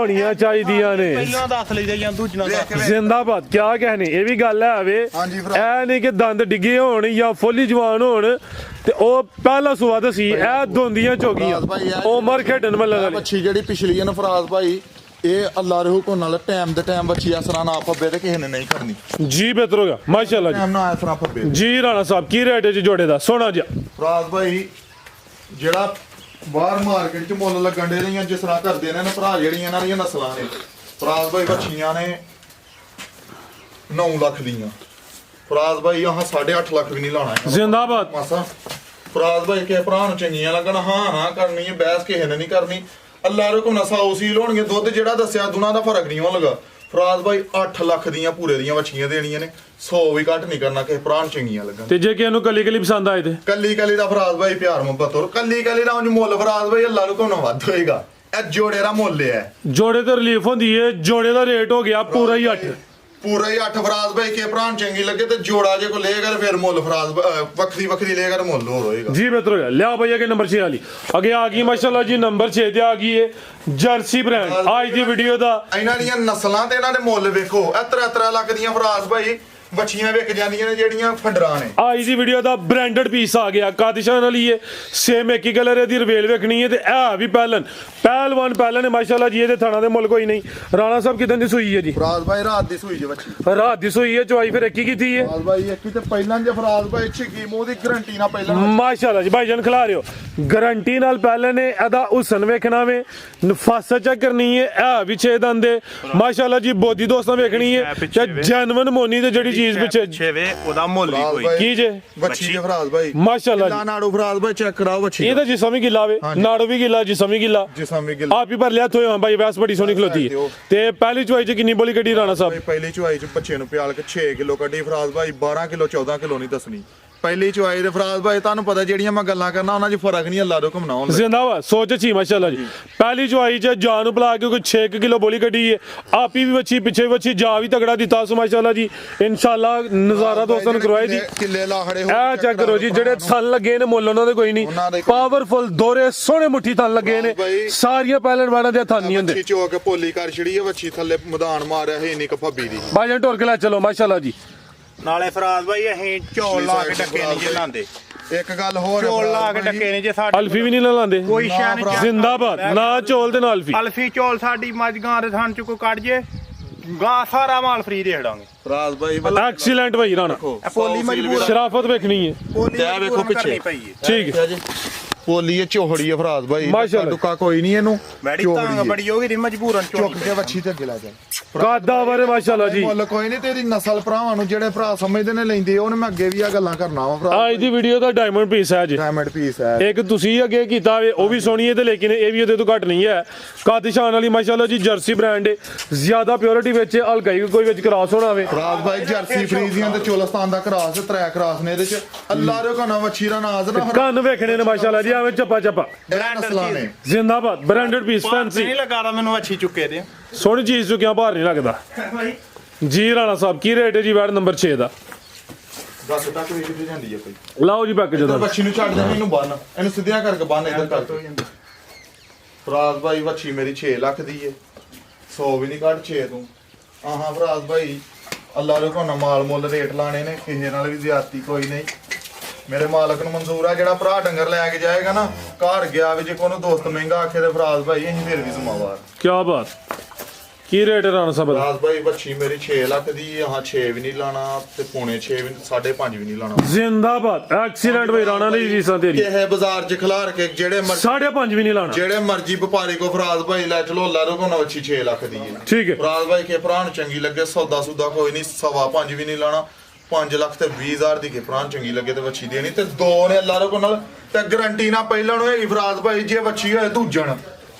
ਚਾਹੀਦੀਆਂ ਨੇ, ਪਹਿਲਾਂ ਦੱਸ ਲਈਦਾ ਜਾਂ ਦੂਜਣਾ ਦਾ। ਜ਼ਿੰਦਾਬਾਦ। ਕਿਆ ਕਹਿਣੇ, ਇਹ ਵੀ ਗੱਲ ਹੈ ਵੇ, ਹਾਂਜੀ ਐ ਨਹੀਂ ਕਿ ਦੰਦ ਡਿੱਗੇ ਹੋਣ ਜਾਂ ਫੁੱਲੀ ਜਵਾਨ ਹੋਣ ਤੇ ਉਹ ਪਹਿਲਾ ਸੁਆ ਦਸੀ ਇਹ ਦੋਂਦੀਆਂ ਚੋਗੀਆਂ, ਉਮਰ ਖੇਡਣ ਮੱਲਣ ਵਾਲੀ। ਬੱਚੀ ਜਿਹੜੀ ਪਿਛਲੀ ਹੈ ਫਰਾਜ਼ ਭਾਈ, ਇਹ ਅੱਲਾ ਦੇ ਹੁਕਮ ਨਾਲ ਟਾਈਮ ਦੇ ਟਾਈਮ ਬੱਚੀ ਅਸਰਾ ਨਾ ਫੱਬੇ ਤੇ ਕਿਸੇ ਨੇ ਨਹੀਂ ਕਰਨੀ ਜੀ। ਬਿਹਤਰ ਹੋ ਗਿਆ ਮਾਸ਼ਾਅੱਲਾ ਜੀ। ਟਾਈਮ ਨਾ ਅਸਰਾ ਫੱਬੇ ਜੀ ਰਾਣਾ ਸਾਹਿਬ ਕੀ ਰੇਟ ਹੈ ਜੀ ਜੋੜੇ ਦਾ? ਸੋਹਣਾ ਜਿਹਾ ਫਰਾਜ਼ ਭਾਈ ਜਿਹੜਾ ਬਾਹਰ ਮਾਰਕੀਟ 'ਚ ਮੁੱਲ ਲੱਗਣ ਦੇ ਰਹੀਆਂ, ਜਿਸ ਤਰ੍ਹਾਂ ਕਰਦੇ ਨੇ ਨਾ ਭਰਾ, ਜਿਹੜੀਆਂ ਇਹਨਾਂ ਦੀਆਂ ਨਸਲਾਂ ਨੇ ਫਰਾਜ਼ ਭਾਈ ਬੱਚੀਆਂ ਨੇ 9 ਲੱਖ ਦੀਆਂ। ਫਰਾਜ਼ ਭਾਈ ਆਹ 8.5 ਲੱਖ ਵੀ ਨਹੀਂ ਲਾਣਾ ਜ਼ਿੰਦਾਬਾਦ। ਮਾਸਾ ਫਰਾਜ਼ ਭਾਈ ਕਿਸੇ ਭਰਾ ਨੂੰ ਚੰਗੀਆਂ ਲੱਗਣ, ਹਾਂ ਨਾ ਕਰਨੀ ਹੈ, ਬਹਿਸ ਕਿਸੇ ਨੇ ਨਹੀਂ ਕਰਨੀ। ਅੱਲਾ ਰਕਮ ਨਸਾ ਉਸੀ ਲੋਣਗੇ, ਦੁੱਧ ਜਿਹੜਾ ਦੱਸਿਆ ਦੁਨਾ ਦਾ ਫਰਕ ਨਹੀਂ ਹੋਣ ਲੱਗਾ। ਫਰਾਜ਼ ਭਾਈ 8 ਲੱਖ ਦੀਆਂ ਪੂਰੇ ਦੀਆਂ ਵੱਛੀਆਂ ਦੇਣੀਆਂ ਨੇ, 100 ਵੀ ਘੱਟ ਨਹੀਂ ਕਰਨਾ ਕਿਸੇ ਭਰਾ ਨੂੰ ਚੰਗੀਆਂ ਲੱਗਣ। ਤੇ ਜੇ ਕਿਸੇ ਨੂੰ ਕੱਲੀ ਪਸੰਦ ਆਏ ਤੇ ਕੱਲੀ ਦਾ ਫਰਾਜ਼ ਭਾਈ ਪਿਆਰ ਮੁਹੱਬਤ ਹੋਰ ਕੱਲੀ ਦਾ ਉਂਝ ਮੁੱਲ ਫਰਾਜ਼ ਭਾਈ ਅੱਲਾ ਰਕਮ ਨਾ ਵੱਧ ਹੋਏਗਾ। ਇਹ ਜੋੜੇ ਦਾ ਮੁੱਲ ਹੈ, ਜੋੜੇ ਤੇ ਰਿਲੀਫ ਹੁੰਦੀ ਹੈ। ਜੋੜੇ ਦਾ ਰੇਟ ਹੋ ਗਿਆ ਪੂਰਾ ਹੀ 8 ਫਰਾਜ਼ ਭਾਈ ਕੇ ਭਰਾ ਨੂੰ ਚੰਗੀ ਲੱਗੇ ਤੇ ਜੋੜਾ ਜੇ ਕੋ ਲਏਗਾ ਫਿਰ ਮੁੱਲ ਫਰਾਜ਼ ਵੱਖਰੀ ਲਏਗਾ ਤੇ ਮੁੱਲ ਹੋਰ ਹੋਏਗਾ ਜੀ। ਬਿਹਤਰ ਹੋ ਗਿਆ। ਲਿਆ ਭਈਆ ਕੇ ਨੰਬਰ 6 ਵਾਲੀ ਅੱਗੇ ਆ ਗਈ ਮਾਸ਼ਾਅੱਲਾ ਜੀ, ਨੰਬਰ 6 ਤੇ ਆ ਗਈ ਹੈ ਜਰਸੀ ਬ੍ਰਾਂਡ। ਅੱਜ ਦੀ ਵੀਡੀਓ ਦਾ ਇਹਨਾਂ ਦੀਆਂ ਨਸਲਾਂ ਤੇ ਇਹਨਾਂ ਦੇ ਮੁੱਲ ਵੇਖੋ, ਇਹ 3 ਲੱਖ ਦੀਆਂ ਫਰਾਜ਼ ਭਾਈ ਬੱਚੀਆਂ ਵਿਕ ਜਾਂਦੀਆਂ ਨੇ ਜਿਹੜੀਆਂ ਫੰਡਰਾਂ ਨੇ। ਅੱਜ ਦੀ ਵੀਡੀਓ ਦਾ ਬ੍ਰਾਂਡਡ ਪੀਸ ਆ ਗਿਆ, ਕਾਦਿਸ਼ਾਨ ਵਾਲੀ ਹੈ, ਸੇਮ ਇੱਕ ਹੀ ਕਲਰ ਹੈ, ਦੀ ਰਵੇਲ ਵੇਖਣੀ ਹੈ ਤੇ ਇਹ ਵੀ ਪਹਿਲਨ ਹੈ ਮਾਸ਼ਾਅੱਲਾ ਜੀ। ਇਹਦੇ ਥਾਣਾ ਦੇ ਮੁੱਲ ਕੋਈ ਨਹੀਂ। ਰਾਣਾ ਸਾਹਿਬ ਕਿਦਾਂ ਦੀ ਸੂਈ ਹੈ ਜੀ? ਫਰਾਜ਼ ਭਾਈ ਰਾਤ ਦੀ ਸੂਈ ਜੇ ਬੱਚੀ, ਰਾਤ ਦੀ ਸੂਈ ਹੈ। ਚਵਾਈ ਫਿਰ ਇੱਕ ਹੀ ਕੀਤੀ ਹੈ ਫਰਾਜ਼ ਭਾਈ ਇੱਕ ਹੀ ਤੇ ਪਹਿਲਾਂ ਜੇ ਫਰਾਜ਼ ਭਾਈ ਛਿੱਕੀ ਮੂੰਹ ਦੀ ਗਰੰਟੀ ਨਾਲ ਪਹਿਲਾਂ ਮਾਸ਼ਾਅੱਲਾ ਜੀ। ਭਾਈਜਾਨ ਖਿਲਾ ਰਹੇ ਹੋ ਗਰੰਟੀ ਨਾਲ। ਪਹਿਲੇ ਨੇ ਇਹਦਾ ਹੁਸਨ ਵੇਖਣਾ ਵੇ, ਨਫਾਸਤ ਚੈੱਕ ਕਰਨੀ ਹੈ। ਇਹ ਵੀ 6 ਦੰਦ ਦੇ ਮਾਸ਼ਾਅੱਲਾ ਜੀ। ਬੋਦੀ ਦੋਸਤਾਂ ਵੇਖਣੀ ਹੈ ਤੇ ਜੈਨੂਇਨ ਮੋਨੀ ਤੇ ਜਿਹੜੀ ਚੀਜ਼ ਪਿੱਛੇ ਵੇ ਉਹਦਾ ਮੁੱਲ ਵੀ ਕੋਈ ਕੀ ਜੇ ਬੱਚੀ ਜੇ ਫਰਾਜ਼ ਭਾਈ ਮਾਸ਼ਾਅੱਲਾ ਜੀ। ਨਾੜੂ ਫਰਾਜ਼ ਭਾਈ ਚੈੱਕ ਕਰਾਓ ਬੱਚੀ ਇਹ ਤਾਂ ਜਿਸਮ ਹੀ ਗਿੱਲਾ ਵੇ, ਨਾੜੋ ਵੀ ਗਿੱਲਾ, ਜਿਸਮ ਵੀ ਗਿੱਲਾ, ਆਪ ਹੀ ਭਰ ਲਿਆ ਥੋਏ। ਹਾਂ ਭਾਈ ਵੈਸ ਬੜੀ ਸੋਹਣੀ ਖਲੋਤੀ ਹੈ। ਤੇ ਪਹਿਲੀ ਚੁਆਈ ਚ ਕਿੰਨੀ ਬੋਲੀ ਕੱਢੀ ਰਾਣਾ ਸਾਹਿਬ? ਪਹਿਲੀ ਚੁਆਈ ਚ ਬੱਚੇ ਨੂੰ ਪਿਆਲ ਕੇ 6 ਕਿਲੋ ਕੱਢੀ ਫਰਾਜ਼ ਭਾਈ, 12 ਕਿਲੋ 14 ਕਿਲੋ ਨਹੀਂ ਦੱਸਣੀ। ਪਹਿਲੀ ਚੁਆਈ ਦੇ ਫਰਾਜ਼ ਭਾਈ ਤੁਹਾਨੂੰ ਪਤਾ ਜਿਹੜੀਆਂ ਮੈਂ ਗੱਲਾਂ ਕਰਨਾ ਉਹਨਾਂ 'ਚ ਫਰਕ ਨਹੀਂ ਅੱਲਾ ਰਕਮ ਨਾ ਹੁੰਦਾ। ਜ਼ਿੰਦਾਬਾਦ। ਸੋਚ ਅੱਛੀ ਮਾਸ਼ਾਅੱਲਾ ਜੀ। ਪਹਿਲੀ ਚੁਆਈ ਚ ਜਾਨ ਨੂੰ ਬੁਲਾ ਕੇ ਕੋਈ 6 ਕਿਲੋ ਬੋਲੀ ਕੱਢੀ ਹੈ। ਆਪੀ ਵੀ ਬੱਚੀ ਪਿੱਛੇ ਬੱਚੀ ਜਾ ਵੀ ਤਗੜਾ ਦਿੱਤਾ ਸੋ ਮਾਸ਼ਾਅੱਲਾ ਜੀ। ਇਨਸ਼ਾਅੱਲਾ ਨਜ਼ਾਰਾ ਦੋਸਤਾਂ ਨੂੰ ਕਰਵਾਏ ਜੀ। ਕਿੱਲੇ ਲਾਹੜੇ ਹੋ ਇਹ ਚੈੱਕ ਕਰੋ ਜੀ, ਜਿਹੜੇ ਥਣ ਲੱਗੇ ਨੇ ਮੁੱਲ ਉਹਨਾਂ ਦੇ ਕੋਈ ਨਹੀਂ। ਪਾਵਰਫੁਲ ਦੋਰੇ ਸੋਹਣੇ ਮੁੱਠੀ ਥਣ ਲੱਗੇ ਨੇ, ਸਾਰੀਆਂ ਪਹਿਲਣ ਵਾਲਾਂ ਦੇ ਥਣ ਨਹੀਂ ਹੁੰਦੇ। ਬੱਚੀ ਚੋਕ ਪੋਲੀ ਕਰ ਛੜੀ ਹੈ, ਬੱਚੀ ਥੱਲੇ ਮੈਦਾਨ ਮਾਰਿਆ ਹੈ ਇੰਨੀ ਕਫੱਬੀ ਦੀ। ਭਾਈਜਾਨ ਢੋਲ ਕੇ ਲੈ ਚਲੋ ਮਾਸ਼ਾਅੱਲਾ ਜੀ। ਨਾਲੇ ਫਰਾਜ਼ ਭਾਈ ਅਸੀਂ ਝੋਲ ਲਾ ਕੇ ਟੱਕੇ ਨਹੀਂ ਜੇ ਲਾਂਦੇ, ਇੱਕ ਗੱਲ ਹੋਰ ਝੋਲ ਲਾ ਕੇ ਟੱਕੇ ਨਹੀਂ ਜੇ ਸਾਡੇ ਅਲਫੀ ਵੀ ਨਹੀਂ ਲਾਉਂਦੇ ਕੋਈ ਸ਼ੈ ਨਹੀਂ। ਜ਼ਿੰਦਾਬਾਦ। ਨਾ ਝੋਲ ਤੇ ਨਾ ਅਲਫੀ। ਅਲਫੀ ਝੋਲ ਸਾਡੀ ਮੱਝ ਗਾਂ ਦੇ ਥਣ ਚ ਕੋਈ ਕੱਢ ਜੇ ਗਾਂ ਸਾਰਾ ਮਾਲ ਫ੍ਰੀ ਦੇ ਛੜਾਂਗੇ। ਫਰਾਜ਼ ਭਾਈ ਐਕਸੀਲੈਂਟ ਭਾਈ ਰਾਣਾ। ਪੋਲੀ ਮਜਬੂਰ ਸ਼ਰਾਫਤ ਵੇਖਣੀ ਹੈ। ਪੋਲੀ ਵੇਖੋ ਪਿੱਛੇ ਠੀਕ ਹੈ। ਪੋਲੀ ਹੈ ਚੋਹੜੀ ਹੈ ਫਰਾਜ਼ ਭਾਈ, ਮਾਸ਼ਾਅੱਲਾ। ਦੁੱਕਾ ਕੋਈ ਨਹੀਂ ਇਹਨੂੰ। ਮੈਡੀ ਤਾਂ ਬੜੀ ਹੋਗੀ ਦੀ ਮਜਬੂਰਨ ਚੁੱਕ ਕੇ ਵੱਛੀ ਤੇ ਅੱਗੇ ਲੈ ਜਾ। ਕਾਦਾ ਬਾਰੇ ਮਾਸ਼ਾਅੱਲਾ ਜੀ। ਮੁੱਲ ਕੋਈ ਨਹੀਂ, ਤੇਰੀ ਨਸਲ ਭਰਾਵਾਂ ਨੂੰ ਜਿਹੜੇ ਭਰਾ ਸਮਝਦੇ ਨੇ ਲੈਂਦੇ ਉਹਨੇ ਮੈਂ ਅੱਗੇ ਵੀ ਆ ਗੱਲਾਂ ਕਰਨਾ ਵਾ ਭਰਾ। ਅੱਜ ਦੀ ਵੀਡੀਓ ਦਾ ਡਾਇਮੰਡ ਪੀਸ ਹੈ ਜੀ, ਡਾਇਮੰਡ ਪੀਸ ਹੈ। ਇੱਕ ਤੁਸੀਂ ਅੱਗੇ ਕੀਤਾ ਵੇ ਉਹ ਵੀ ਸੋਹਣੀ ਹੈ ਤੇ ਲੇਕਿਨ ਇਹ ਵੀ ਉਹਦੇ ਤੋਂ ਘੱਟ ਨਹੀਂ ਹੈ। ਕਾਦਿਸ਼ਾਨ ਵਾਲੀ ਮਾਸ਼ਾਅੱਲਾ ਜੀ ਜਰਸੀ ਬ੍ਰਾਂਡ ਹੈ, ਜ਼ਿਆਦਾ ਪਿਓਰਿਟੀ ਵਿੱਚ ਹਲਕਾਈ ਕੋਈ ਵਿੱਚ ਕਰਾਸ ਹੋਣਾ ਵੇ। ਫਰਾਜ਼ ਭਾਈ ਜਰਸੀ ਫਰੀਜ਼ੀਆਂ ਤੇ ਚੋਲਸਤਾਨ ਦਾ ਕਰਾਸ ਤੇ 3 ਕਰਾਸ ਨੇ ਇਹਦੇ ਚ। ਅੱਲਾ ਦੇ ਕੋਨਾ ਵੱਛੀ ਦਾ ਨਾਜ਼ ਨਾ ਕੰਨ ਵੇਖਣੇ ਨੇ ਮਾਸ਼ਾਅੱਲਾ ਜੀ, ਐਵੇਂ ਚੱਪਾ ਨਸਲਾਂ ਨੇ। ਜ਼ਿੰਦਾਬਾਦ। ਬ੍ਰਾਂਡਡ ਪੀਸ ਫੈਂਸੀ ਨਹੀਂ ਲਗਾਦਾ ਮੈਨੂੰ ਅੱਛੀ ਚੁੱਕੇ ਦੇ ਸੋਹਣੀ ਚੀਜ਼ ਚੋਂ ਕਿਉਂ ਬਾਹਰ ਨਹੀਂ ਲੱਗਦਾ ਜੀ। ਰਾਣਾ ਸਾਹਿਬ ਕੀ ਰੇਟ ਹੈ ਜੀ ਵੈਟ ਨੰਬਰ 6 ਦਾ? 10 ਤੱਕ ਵੀ ਕਿੱਥੇ ਜਾਂਦੀ ਹੈ ਕੋਈ। ਲਾਓ ਜੀ ਪੈਕੇਜ ਦਾ। ਵੱਛੀ ਨੂੰ ਛੱਡ ਦੇ, ਇਹਨੂੰ ਬੰਨ, ਇਹਨੂੰ ਸਿੱਧਿਆਂ ਕਰਕੇ ਬੰਨ ਇਧਰ ਕਰਕੇ। ਫਰਾਜ਼ ਭਾਈ ਵੱਛੀ ਮੇਰੀ 6 ਲੱਖ ਦੀ ਏ, 100 ਵੀ ਨਹੀਂ ਘੱਟ 6 ਤੋਂ। ਆਹਾਂ ਫਰਾਜ਼ ਭਾਈ ਅੱਲਾ ਦੇ ਕੋਨਾ ਮਾਲ ਮੁੱਲ ਰੇਟ ਲਾਣੇ ਨੇ, ਕਿਸੇ ਨਾਲ ਵੀ ਜ਼ਿਆਦਤੀ ਕੋਈ ਨਹੀਂ। ਮੇਰੇ ਮਾਲਕ ਨੂੰ ਮਨਜ਼ੂਰ ਆ, ਜਿਹੜਾ ਭਰਾ ਡੰਗਰ ਲੈ ਕੇ ਜਾਏਗਾ ਨਾ ਘਰ ਗਿਆ ਵੀ ਜੇ ਕੋਈ ਦੋਸਤ ਮਹਿੰਗਾ ਆਖੇ ਤੇ ਫਰਾਜ਼ ਭਾਈ ਅਸੀਂ ਫਿਰ ਵੀ ਜ਼ਿੰਮੇਵਾਰ। ਕੀ ਬਾਤ। ਕੀ ਰੇਟ ਹੈ ਰਾਣਾ ਸਾਹਿਬ? ਫਰਾਜ਼ ਭਾਈ ਬੱਚੀ ਮੇਰੀ 6 ਲੱਖ ਦੀ ਹੈ। ਹਾਂ 6 ਵੀ ਨਹੀਂ ਲਾਣਾ ਤੇ ਪੌਣੇ 6 ਵੀ 5.5 ਵੀ ਨਹੀਂ ਲਾਣਾ। ਜ਼ਿੰਦਾਬਾਦ। ਐਕਸੀਲੈਂਟ ਭਾਈ ਰਾਣਾ ਨੇ ਜੀ ਸਾਂ ਤੇਰੀ। ਇਹ ਬਾਜ਼ਾਰ 'ਚ ਖਿਲਾਰ ਕੇ ਜਿਹੜੇ 5.5 ਵੀ ਨਹੀਂ ਲਾਣਾ। ਜਿਹੜੇ ਮਰਜ਼ੀ ਵਪਾਰੀ ਕੋ ਫਰਾਜ਼ ਭਾਈ ਲੈ ਚਲੋ, ਅੱਲਾ ਦੇ ਕੋਨਾ ਵੱਛੀ 6 ਲੱਖ ਦੀ ਹੈ। ਠੀਕ ਹੈ। ਫਰਾਜ਼ ਭਾਈ ਕੇ ਭਰਾ ਨੂੰ ਚੰਗੀ ਲੱਗੇ, ਸੌਦਾ ਸੁਦਾ ਕੋਈ ਨਹੀਂ, 5.25 ਵੀ ਨਹੀਂ ਲਾਣਾ। 5 ਲੱਖ ਤੇ 20,000 ਦੀ ਭਰਾ ਚੰਗੀ ਲੱਗੇ ਤੇ ਵੱਛੀ ਦੇਣੀ ਤੇ 2 ਨੇ ਅੱਲਾ ਦੇ ਕੋਲ ਨਾਲ ਤੇ ਗਰੰਟੀ ਨਾ ਪਹਿਲਾਂ ਨੂੰ ਹੈਗੀ ਫਰਾਜ਼ ਭਾਈ ਜੇ ਵੱਛੀ ਹੋਏ ਦੂਜਣ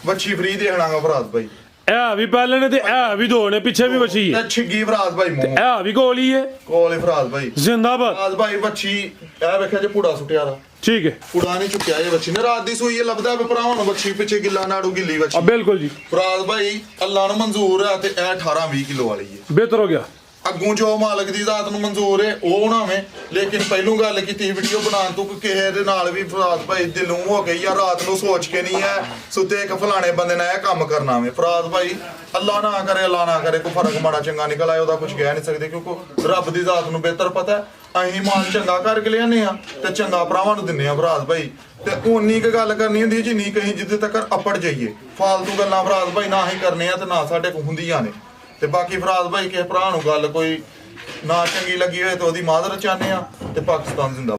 ਵੱਛੀ ਫ੍ਰੀ ਦੇਣਾਗਾ ਫਰਾਜ਼ ਭਾਈ ਇਹ ਵੀ ਪਹਿਲੇ ਨੇ ਤੇ ਇਹ ਵੀ 2 ਨੇ ਪਿੱਛੇ ਵੀ ਵੱਛੀ ਹੈ ਤੇ ਛਿੱਗੀ ਫਰਾਜ਼ ਭਾਈ ਮੂੰਹ ਇਹ ਵੀ ਕੋਲ ਹੀ ਹੈ ਕੋਲੇ ਫਰਾਜ਼ ਭਾਈ ਜ਼ਿੰਦਾਬਾਦ ਫਰਾਜ਼ ਭਾਈ ਵੱਛੀ ਇਹ ਵੇਖਿਆ ਜੇ ਪੂੜਾ ਸੁੱਟਿਆ ਦਾ ਠੀਕ ਹੈ ਪੂੜਾ ਨਹੀਂ ਚੁੱਕਿਆ ਇਹ ਵੱਛੀ ਨੇ ਰਾਤ ਦੀ ਸੂਈ ਇਹ ਲੱਭਦਾ ਵੀ ਭਰਾਵਾਂ ਨੂੰ ਵੱਛੀ ਪਿੱਛੇ ਗਿੱਲਾ ਨਾੜੂ ਗਿੱਲੀ ਵੱਛੀ ਬਿਲਕੁਲ ਜੀ ਫਰਾਜ਼ ਭਾਈ ਅੱਲਾ ਨੂੰ ਮਨਜ਼ੂਰ ਹੈ ਤੇ ਇਹ 18-20 ਕਿਲੋ ਵਾਲੀ ਹੈ ਬਿਹਤਰ ਹੋ ਗਿਆ ਅੱਗੋਂ ਜੋ ਮਾਲਕ ਦੀ ਜ਼ਾਤ ਨੂੰ ਮਨਜ਼ੂਰ ਹੈ ਉਹ ਬਣਾਵੇਂ ਲੇਕਿਨ ਪਹਿਲੋਂ ਗੱਲ ਕੀਤੀ ਵੀਡੀਓ ਬਣਾਉਣ ਤੋਂ ਕਿ ਕਿਸੇ ਦੇ ਨਾਲ ਵੀ ਫਰਾਜ਼ ਭਾਈ ਦਿਲੋਂ ਹੋ ਗਈ ਜਾਂ ਰਾਤ ਨੂੰ ਸੋਚ ਕੇ ਨਹੀਂ ਹੈ ਸੁੱਤੇ ਇੱਕ ਫਲਾਣੇ ਬੰਦੇ ਨੇ ਇਹ ਕੰਮ ਕਰਨਾ ਵੇ ਫਰਾਜ਼ ਭਾਈ ਅੱਲਾ ਨਾ ਕਰੇ ਕੋਈ ਫਰਕ ਮਾੜਾ ਚੰਗਾ ਨਿਕਲ ਆਏ ਉਹਦਾ ਕੁਝ ਕਹਿ ਨਹੀਂ ਸਕਦੇ ਕਿਉਂਕਿ ਰੱਬ ਦੀ ਜ਼ਾਤ ਨੂੰ ਬਿਹਤਰ ਪਤਾ ਹੈ ਅਸੀਂ ਮਾਲ ਚੰਗਾ ਕਰਕੇ ਲਿਆਨੇ ਆ ਤੇ ਚੰਗਾ ਭਰਾਵਾਂ ਨੂੰ ਦਿੰਨੇ ਆ ਫਰਾਜ਼ ਭਾਈ ਤੇ ਉਨੀ ਕੁ ਗੱਲ ਕਰਨੀ ਹੁੰਦੀ ਜਿੰਨੀ ਕਹੀਂ ਜਿੱਦੇ ਤੱਕ ਅਪੜ ਜਾਈਏ ਫਾਲਤੂ ਗੱਲਾਂ ਫਰਾਜ਼ ਭਾਈ ਨਾ ਹੀ ਕਰਨੇ ਆ ਤੇ ਨਾ ਸਾਡੇ ਕੋਲ ਹੁੰਦੀਆਂ ਨੇ ਤੇ ਬਾਕੀ ਫਰਾਜ਼ ਭਾਈ ਕਿਸੇ ਭਰਾ ਨੂੰ ਗੱਲ ਕੋਈ ਨਾ ਚੰਗੀ ਲੱਗੀ ਹੋਏ ਤਾਂ ਉਹਦੀ ਮਾਜ਼ਰਤ ਚਾਹੁੰਦੇ ਆ ਤੇ ਪਾਕਿਸਤਾਨ ਜ਼ਿੰਦਾਬਾਦ।